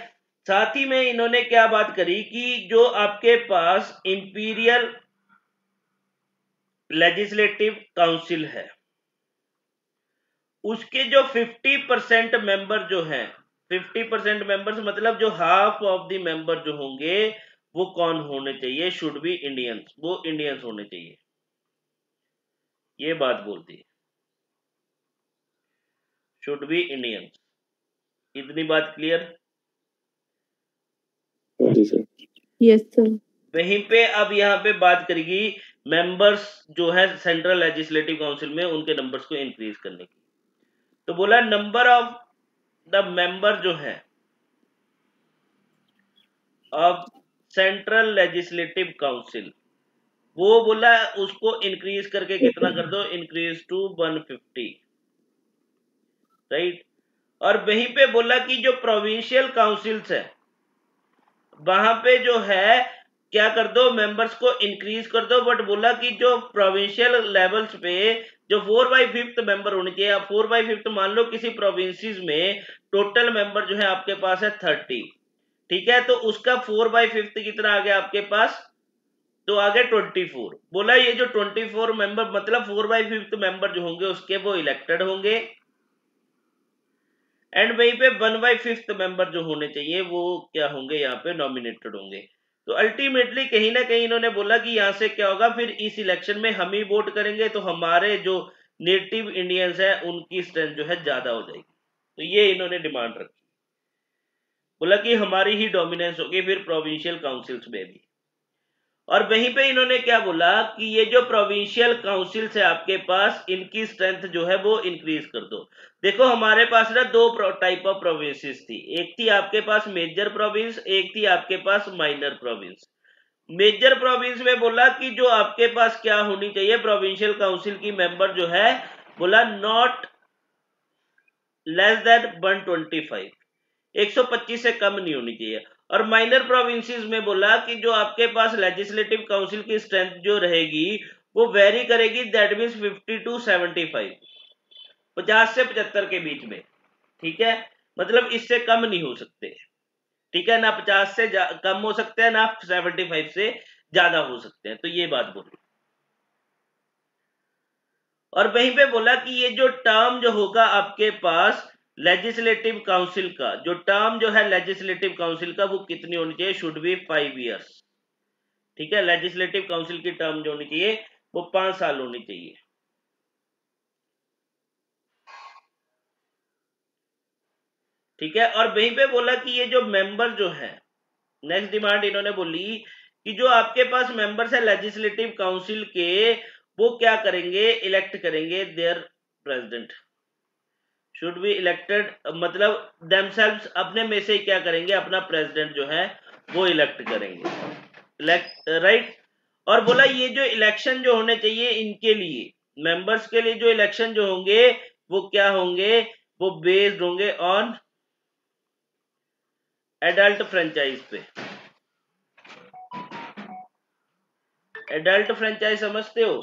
साथ ही में इन्होंने क्या बात करी कि जो आपके पास इंपीरियल लेजिस्लेटिव काउंसिल है उसके जो 50% मेंबर जो हैं, 50% मेंबर्स मतलब जो हाफ ऑफ द मेंबर जो होंगे वो कौन होने चाहिए, शुड बी इंडियंस, वो इंडियंस होने चाहिए। ये बात बोलती है, शुड बी इंडियंस। इतनी बात क्लियर? Yes sir. वहीं पे अब यहाँ पे बात करेगी मेंबर्स जो है सेंट्रल लेजिस्लेटिव काउंसिल में उनके नंबर्स को इंक्रीज करने की। तो बोला नंबर ऑफ द मेंबर जो है ऑफ सेंट्रल लेजिस्लेटिव काउंसिल, वो बोला उसको इंक्रीज करके कितना कर दो, इंक्रीज टू 150, राइट। और वहीं पे बोला कि जो प्रोविंशियल काउंसिल्स है वहां पे जो है क्या कर दो, मेंबर्स को इंक्रीज कर दो, बट बोला कि जो प्रोविंशियल लेवल्स पे जो 4/5 मेंबर होने चाहिए। आप 4/5 मान लो किसी प्रोविंसेस में टोटल मेंबर जो है आपके पास है 30, ठीक है, तो उसका 4/5 कितना आ गया आपके पास, तो आगे 24। बोला ये जो 24 मेंबर मतलब 4/5 मेंबर जो होंगे उसके वो इलेक्टेड होंगे, एंड वहीं पे 1/5 मेंबर जो होने चाहिए वो क्या होंगे, यहाँ पे नॉमिनेटेड होंगे। तो अल्टीमेटली कहीं ना कहीं इन्होंने बोला कि यहाँ से क्या होगा, फिर इस इलेक्शन में हम ही वोट करेंगे तो हमारे जो नेटिव इंडियंस है उनकी स्ट्रेंथ जो है ज्यादा हो जाएगी। तो ये इन्होंने डिमांड रखी, बोला कि हमारी ही डोमिनेंस होगी फिर प्रोविंशियल काउंसिल्स में भी। और वहीं पे इन्होंने क्या बोला कि ये जो प्रोविंशियल काउंसिल्स है आपके पास इनकी स्ट्रेंथ जो है वो इंक्रीज कर दो। देखो हमारे पास ना 2 टाइप ऑफ प्रोविंसेस थी, एक थी आपके पास मेजर प्रोविंस, एक थी आपके पास माइनर प्रोविंस। मेजर प्रोविंस में बोला कि जो आपके पास क्या होनी चाहिए, प्रोविंशियल काउंसिल की मेंबर जो है बोला नॉट लेस देन 125, 125 से कम नहीं होनी चाहिए। और माइनर प्रोविंसेस में बोला कि जो आपके पास लेजिस्लेटिव काउंसिल की स्ट्रेंथ जो रहेगी वो वेरी करेगी, दैट मीन्स 50 to 75, 50 से 75 के बीच में, ठीक है, मतलब इससे कम नहीं हो सकते, ठीक है, ना 50 से कम हो सकते हैं, ना 75 से ज्यादा हो सकते हैं, तो ये बात बोली। और वहीं पे बोला कि ये जो टर्म जो होगा आपके पास लेजिस्लेटिव काउंसिल का, जो टर्म जो है लेजिस्लेटिव काउंसिल का, वो कितनी होनी चाहिए, शुड बी 5 years, ठीक है, लेजिस्लेटिव काउंसिल की टर्म जो होनी चाहिए वो 5 साल होनी चाहिए, ठीक है। और वहीं पे बोला कि ये जो मेंबर जो है, नेक्स्ट डिमांड इन्होंने बोली कि जो आपके पास मेंबर्स है लेजिस्लेटिव काउंसिल के, वो क्या करेंगे, इलेक्ट करेंगे their president, should be elected, मतलब देमसेल्व्स, अपने में से क्या करेंगे, अपना प्रेसिडेंट जो है वो इलेक्ट करेंगे, इलेक्ट, राइट। और बोला ये जो इलेक्शन जो होने चाहिए इनके लिए, मेंबर्स के लिए जो इलेक्शन जो होंगे वो क्या होंगे, वो बेस्ड होंगे ऑन एडल्ट फ्रेंचाइज पे। एडल्ट फ्रेंचाइज समझते हो,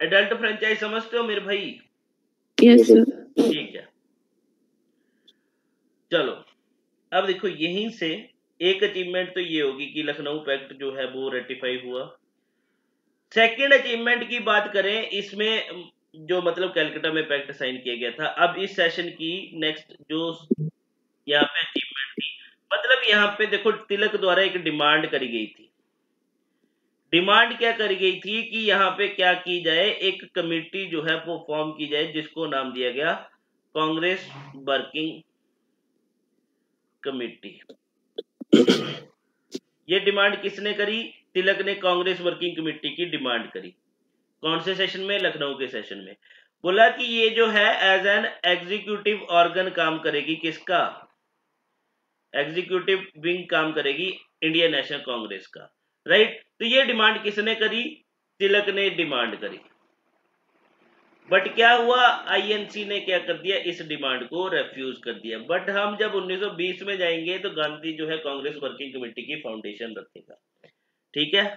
एडल्ट फ्रेंचाइज समझते हो मेरे भाई? Yes sir. ठीक है, चलो अब देखो यहीं से एक अचीवमेंट तो ये होगी कि लखनऊ पैक्ट जो है वो रेटिफाई हुआ। सेकंड अचीवमेंट की बात करें, इसमें जो मतलब कैलकाटा में पैक्ट साइन किया गया था। अब इस सेशन की नेक्स्ट जो यहाँ पे अचीवमेंट थी, मतलब यहाँ पे देखो तिलक द्वारा एक डिमांड करी गई थी। डिमांड क्या करी गई थी कि यहाँ पे क्या की जाए, एक कमेटी जो है वो फॉर्म की जाए जिसको नाम दिया गया कांग्रेस वर्किंग कमेटी। ये डिमांड किसने करी, तिलक ने कांग्रेस वर्किंग कमेटी की डिमांड करी। कौन से सेशन में, लखनऊ के सेशन में। बोला कि ये जो है एज एन एग्जीक्यूटिव ऑर्गन काम करेगी, किसका, एग्जीक्यूटिव विंग काम करेगी इंडियन नेशनल कांग्रेस का, राइट। तो ये डिमांड किसने करी, तिलक ने डिमांड करी। बट क्या हुआ, आईएनसी ने क्या कर दिया, इस डिमांड को रेफ्यूज कर दिया। बट हम जब 1920 में जाएंगे तो गांधी जो है कांग्रेस वर्किंग कमेटी की फाउंडेशन रखेगा, ठीक है।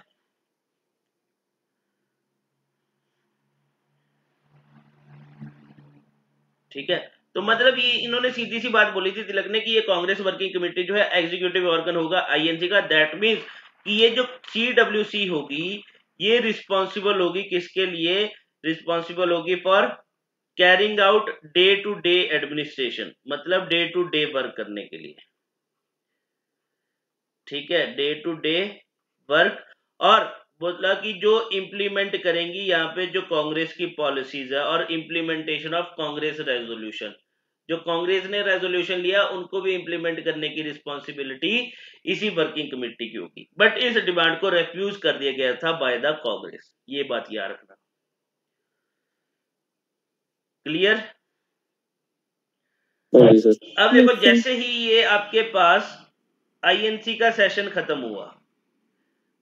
ठीक है, तो मतलब ये इन्होंने सीधी सी बात बोली थी तिलक ने कि ये कांग्रेस वर्किंग कमेटी जो है एग्जीक्यूटिव ऑर्गन होगा आईएनसी का। दैट मीन्स कि ये जो सीडब्ल्यूसी होगी ये रिस्पॉन्सिबल होगी किसके लिए, रिस्पॉन्सिबल होगी for carrying out day to day administration, मतलब डे टू डे वर्क करने के लिए, ठीक है, डे टू डे वर्क। और बोला कि जो इंप्लीमेंट करेंगी यहाँ पे जो कांग्रेस की पॉलिसीज है और इंप्लीमेंटेशन ऑफ कांग्रेस रेजोल्यूशन, जो कांग्रेस ने रेजोल्यूशन लिया उनको भी इंप्लीमेंट करने की रिस्पॉन्सिबिलिटी इसी वर्किंग कमेटी की होगी। बट इस डिमांड को रेफ्यूज कर दिया गया था बाय द कांग्रेस, ये बात याद रखना, क्लियर। अब देखो जैसे ही ये आपके पास आईएनसी का सेशन खत्म हुआ,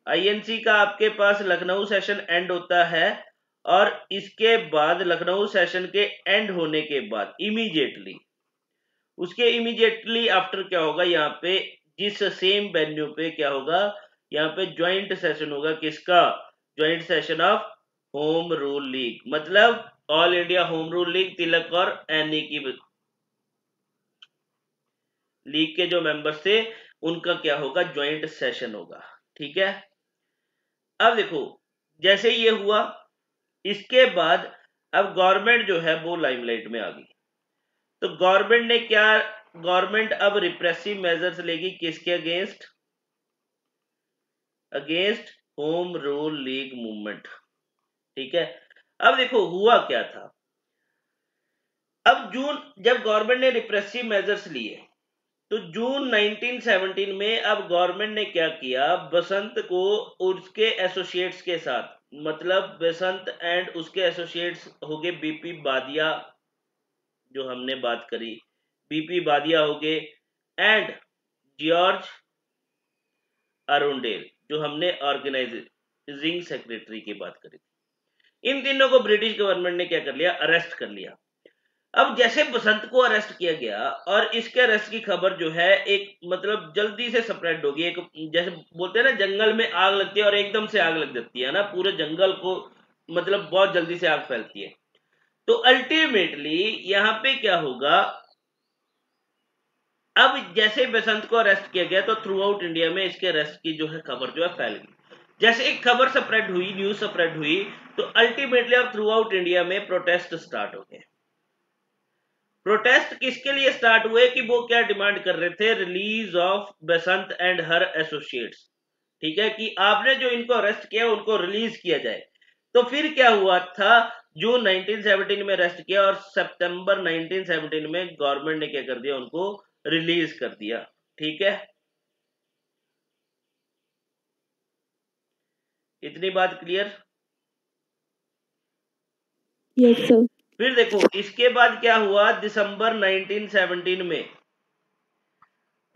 आईएनसी का आपके पास लखनऊ सेशन एंड होता है, और इसके बाद लखनऊ सेशन के एंड होने के बाद इमीडिएटली, उसके इमीडिएटली आफ्टर क्या होगा, यहाँ पे जिस सेम वेन्यू पे क्या होगा, यहाँ पे ज्वाइंट सेशन होगा, किसका, joint session of home rule league, मतलब all India home rule league, Tilak और एनी की लीग के जो मेंबर्स थे उनका क्या होगा, ज्वाइंट सेशन होगा, ठीक है। अब देखो जैसे ये हुआ, इसके बाद अब गवर्नमेंट जो है वो लाइमलाइट में आ गई। तो गवर्नमेंट ने क्या, गवर्नमेंट अब रिप्रेसिव मेजर्स लेगी किसके against, against whom rule league movement, ठीक है। अब देखो हुआ क्या था, अब जून जब गवर्नमेंट ने रिप्रेसिव मेजर्स लिए, तो जून 1917 में अब गवर्नमेंट ने क्या किया, बसंत को उसके एसोसिएट्स के साथ, मतलब बसंत एंड उसके एसोसिएट्स हो गए बीपी बादिया, जो हमने बात करी, बीपी बादिया हो गए, एंड जॉर्ज अरुंडेल जो हमने ऑर्गेनाइजिंग सेक्रेटरी की बात करी। इन तीनों को ब्रिटिश गवर्नमेंट ने क्या कर लिया, अरेस्ट कर लिया। अब जैसे बसंत को अरेस्ट किया गया और इसके अरेस्ट की खबर जो है एक मतलब जल्दी से स्प्रेड होगी, एक जैसे बोलते हैं ना जंगल में आग लगती है और एकदम से आग लग जाती है ना, पूरे जंगल को मतलब बहुत जल्दी से आग फैलती है। तो अल्टीमेटली यहाँ पे क्या होगा, अब जैसे बसंत को अरेस्ट किया गया तो थ्रू आउट इंडिया में इसके अरेस्ट की जो है खबर जो है फैल गई। जैसे एक खबर स्प्रेड हुई, न्यूज स्प्रेड हुई, तो अल्टीमेटली अब थ्रू आउट इंडिया में प्रोटेस्ट स्टार्ट हो गए। प्रोटेस्ट किसके लिए स्टार्ट हुए कि वो क्या डिमांड कर रहे थे, release of Basant and her associates. ठीक है कि आपने जो इनको अरेस्ट किया उनको रिलीज किया जाए। तो फिर क्या हुआ था, जून 1917 में अरेस्ट किया और सितंबर 1917 में गवर्नमेंट ने क्या कर दिया, उनको रिलीज कर दिया। ठीक है, इतनी बात क्लियर? Yes sir. फिर देखो इसके बाद क्या हुआ, दिसंबर 1917 में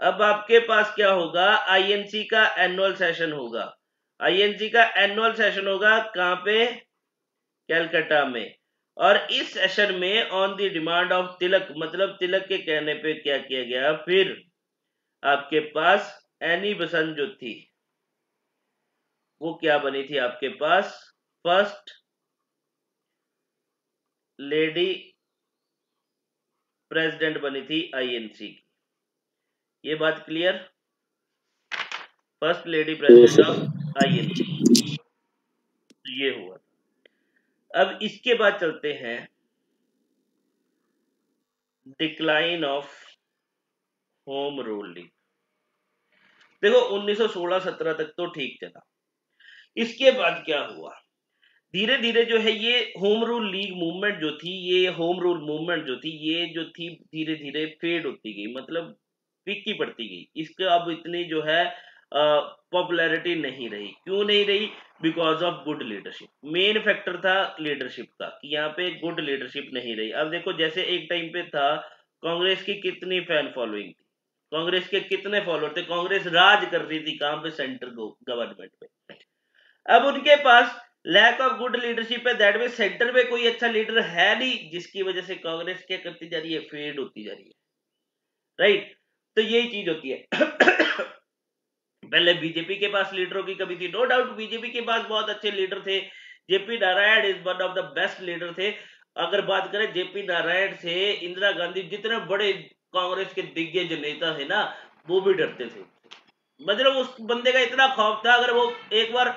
अब आपके पास क्या होगा, आईएनसी का एनुअल सेशन होगा। आईएनसी का एनुअल सेशन होगा कहां पे, कैलकाटा में। और इस सेशन में ऑन द डिमांड ऑफ तिलक, मतलब तिलक के कहने पे क्या किया गया, फिर आपके पास एनी बसंत जो थी वो क्या बनी थी आपके पास, फर्स्ट लेडी प्रेसिडेंट बनी थी आईएनसी की। ये बात clear? First lady president of INC, ये हुआ। अब इसके बाद चलते हैं decline of home rule league. देखो 1916-17 तक तो ठीक चला, इसके बाद क्या हुआ, धीरे धीरे जो है ये होम रूल लीग मूवमेंट जो थी, ये होम रूल मूवमेंट जो थी, ये जो थी धीरे धीरे फेड होती गई, मतलब फीकी पड़ती गई। इसका अब इतनी जो है पॉपुलैरिटी नहीं रही। क्यों नहीं रही, because of good leadership. Main factor था लीडरशिप का कि यहाँ पे गुड लीडरशिप नहीं रही। अब देखो जैसे एक टाइम पे था, कांग्रेस की कितनी फैन फॉलोइंग थी, कांग्रेस के कितने फॉलोअर थे, कांग्रेस राज कर रही थी कहां पे, सेंट्रल गवर्नमेंट पे। अब उनके पास लैक ऑफ गुड लीडरशिप है, दैट मीन सेंटर में कोई अच्छा लीडर है नहीं, जिसकी वजह से कांग्रेस क्या करती जा रही है, फेड होती जा रही है। राइट, तो यही चीज होती है। पहले बीजेपी के पास लीडरों की कमी थी, नो डाउट बीजेपी के पास बहुत अच्छे लीडर थे, JP Narayan is one of the best leader थे। अगर बात करें जेपी नारायण से, इंदिरा गांधी, जितने बड़े कांग्रेस के दिग्गज नेता थे ना, वो भी डरते थे। मतलब उस बंदे का इतना खौफ था, अगर वो एक बार,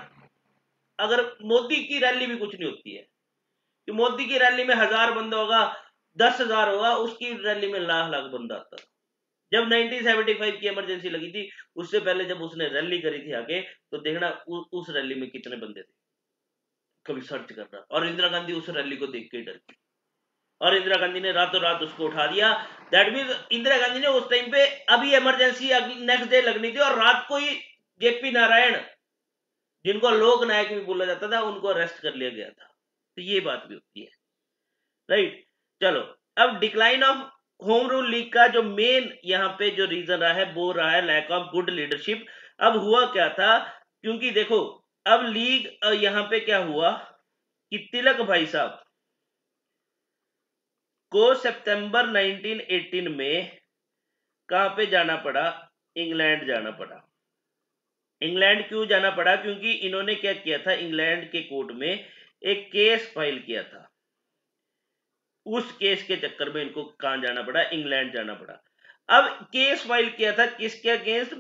अगर मोदी की रैली भी कुछ नहीं होती है कि मोदी की रैली में 1000 बंदा होगा, 10,000 होगा, उसकी रैली में लाख लाख बंदा आता। जब 1975 की इमरजेंसी लगी थी, उससे पहले जब उसने रैली करी थी आगे, तो देखना उस रैली में कितने बंदे थे, कभी सर्च करना। और इंदिरा गांधी उस रैली को देख के डर गई और इंदिरा गांधी ने रातों रात उसको उठा दिया। दैट मीन इंदिरा गांधी ने उस टाइम पे, अभी इमरजेंसी नेक्स्ट डे लगनी थी और रात को ही जेपी नारायण, जिनको लोक नायक भी बोला जाता था, उनको अरेस्ट कर लिया गया था। तो ये बात भी होती है। राइट, चलो अब decline of home rule league का जो मेन यहाँ पे जो रीजन रहा है वो रहा है लैक ऑफ गुड लीडरशिप। अब हुआ क्या था, क्योंकि देखो अब लीग यहाँ पे क्या हुआ कि तिलक भाई साहब को सितंबर 1918 में कहां पे जाना पड़ा, इंग्लैंड जाना पड़ा। इंग्लैंड क्यों जाना पड़ा, क्योंकि इन्होंने क्या किया था, इंग्लैंड के कोर्ट में एक केस फाइल किया था। उस केस के चक्कर में इनको कहां जाना पड़ा, इंग्लैंड जाना पड़ा। अब केस फाइल किया था किसके अगेंस्ट,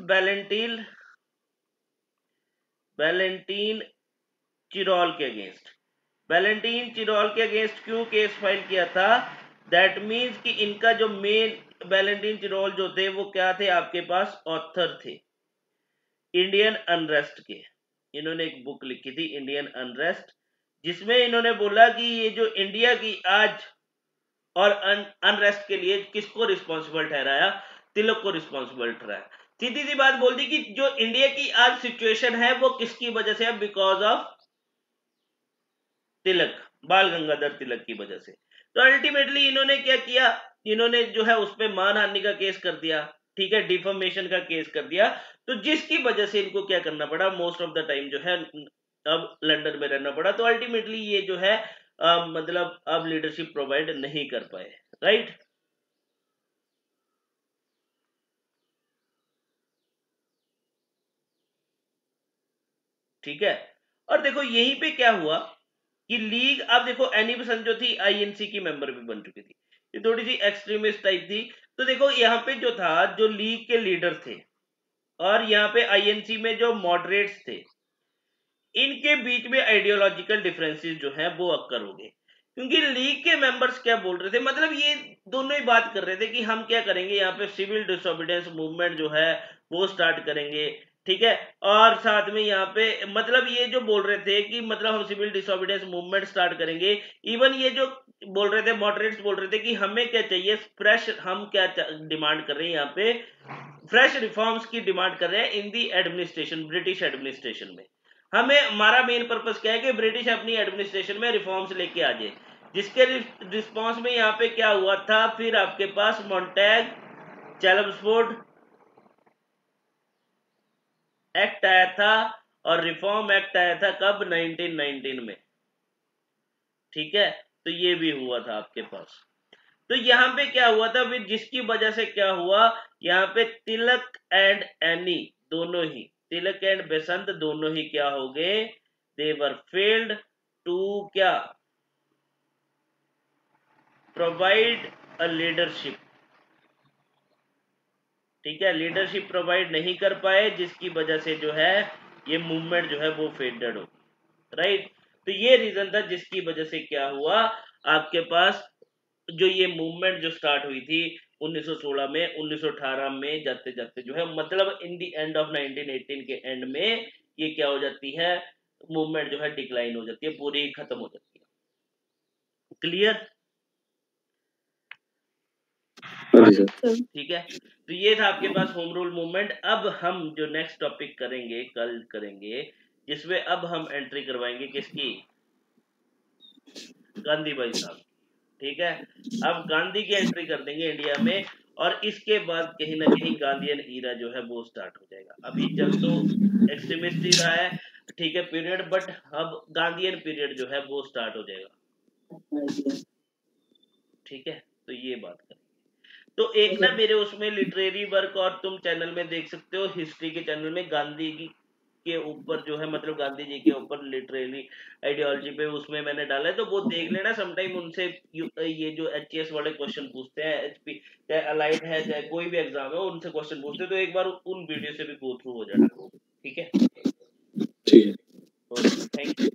वैलेंटीन चिरॉल के अगेंस्ट। वैलेंटीन चिरॉल के अगेंस्ट क्यों केस फाइल किया था, दैट मींस कि इनका जो मेन, वैलेंटीन चिरॉल जो थे वो क्या थे, आपके पास ऑथर थे इंडियन अनरेस्ट के। इन्होंने एक बुक लिखी थी इंडियन अनरेस्ट, जिसमें इन्होंने बोला कि ये जो इंडिया की आज और अनरेस्ट के लिए किसको रिस्पॉन्सिबल ठहराया, तिलक को रिस्पॉन्सिबल ठहराया। सीधी सी बात बोल दी कि जो इंडिया की आज सिचुएशन है वो किसकी वजह से है, बिकॉज ऑफ तिलक, बाल गंगाधर तिलक की वजह से। तो अल्टीमेटली इन्होंने क्या किया, इन्होंने जो है उस पर मानहानि का केस कर दिया, ठीक है, डिफॉर्मेशन का केस कर दिया। तो जिसकी वजह से इनको क्या करना पड़ा, मोस्ट ऑफ द टाइम जो है अब लंदन में रहना पड़ा। तो अल्टीमेटली ये जो है मतलब अब लीडरशिप प्रोवाइड नहीं कर पाए। राइट। ठीक है, और देखो यहीं पे क्या हुआ कि लीग, अब देखो एनी बेसेंट जो थी आईएनसी की मेंबर भी बन चुकी थी, ये थोड़ी सी एक्सट्रीमिस्ट टाइप थी। तो देखो यहाँ पे जो था, जो लीग के लीडर थे और यहाँ पे आईएनसी में जो मॉडरेट्स थे, इनके बीच में आइडियोलॉजिकल डिफरेंसेस जो है वो अक्कर हो गए। क्योंकि लीग के मेंबर्स क्या बोल रहे थे, मतलब ये दोनों ही बात कर रहे थे कि हम क्या करेंगे, यहाँ पे सिविल डिसोबीडियंस मूवमेंट जो है वो स्टार्ट करेंगे। ठीक है, और साथ में यहाँ पे मतलब ये जो बोल रहे थे कि मतलब हम सिविल डिसोबीडियंस मूवमेंट स्टार्ट करेंगे। इवन ये जो बोल रहे थे मॉडरेट्स बोल रहे थे कि हमें क्या चाहिए, फ्रेश, हम क्या डिमांड कर रहे हैं यहाँ पे, फ्रेश रिफॉर्म्स की डिमांड कर रहे हैं इन दी एडमिनिस्ट्रेशन, ब्रिटिश एडमिनिस्ट्रेशन में। हमें, हमारा मेन पर्पस क्या है कि ब्रिटिश अपनी एडमिनिस्ट्रेशन में रिफॉर्म्स लेके आ जाए। जिसके रिस्पॉन्स में यहाँ पे क्या हुआ था, फिर आपके पास मॉन्टैग चैम्सफोर्ड एक्ट आया था और रिफॉर्म एक्ट आया था कब, 1919 में। ठीक है, तो ये भी हुआ था आपके पास। तो यहाँ पे क्या हुआ था फिर, जिसकी वजह से क्या हुआ, यहाँ पे तिलक एंड एनी दोनों ही, तिलक एंड बेसंत दोनों ही क्या हो गए, दे वर फेल्ड टू क्या, प्रोवाइड अ लीडरशिप। ठीक है, लीडरशिप प्रोवाइड नहीं कर पाए, जिसकी वजह से जो है ये मूवमेंट जो है वो फेडेड हो, राइट। तो ये रीजन था जिसकी वजह से क्या हुआ, आपके पास जो ये मूवमेंट जो स्टार्ट हुई थी 1916 में, 1918 में जाते जाते जो है, मतलब इन द एंड ऑफ 1918 के एंड में ये क्या हो जाती है, मूवमेंट जो है डिक्लाइन हो जाती है, पूरी खत्म हो जाती है। क्लियर? ठीक है, तो ये था आपके पास होम रूल मूवमेंट। अब हम जो नेक्स्ट टॉपिक करेंगे, कल करेंगे, जिसमें अब हम एंट्री करवाएंगे किसकी, गांधी भाई साहब। ठीक है, अब गांधी की एंट्री कर देंगे इंडिया में, और इसके बाद कहीं ना कहीं गांधीयन ईरा जो है वो स्टार्ट हो जाएगा। अभी चल तो एक्सट्रीमिस्ट ईरा है, ठीक है, पीरियड, बट अब गांधीयन पीरियड जो है वो स्टार्ट हो जाएगा। ठीक है, तो ये बात करें। तो एक ना मेरे उसमें लिटरेरी वर्क, और तुम चैनल में देख सकते हो, हिस्ट्री के चैनल में गांधी की के ऊपर जो है, मतलब गांधी जी के ऊपर लिटरेरी आइडियोलॉजी पे उसमें मैंने डाला है, तो वो देख लेना। समटाइम उनसे ये जो एचएस वाले क्वेश्चन पूछते हैं, एचपी चाहे अलाइड है चाहे कोई भी एग्जाम है, उनसे क्वेश्चन पूछते हैं, तो एक बार उन वीडियो से भी गो थ्रू हो जाना। ठीक है, ठीक है, ओके, थैंक यू।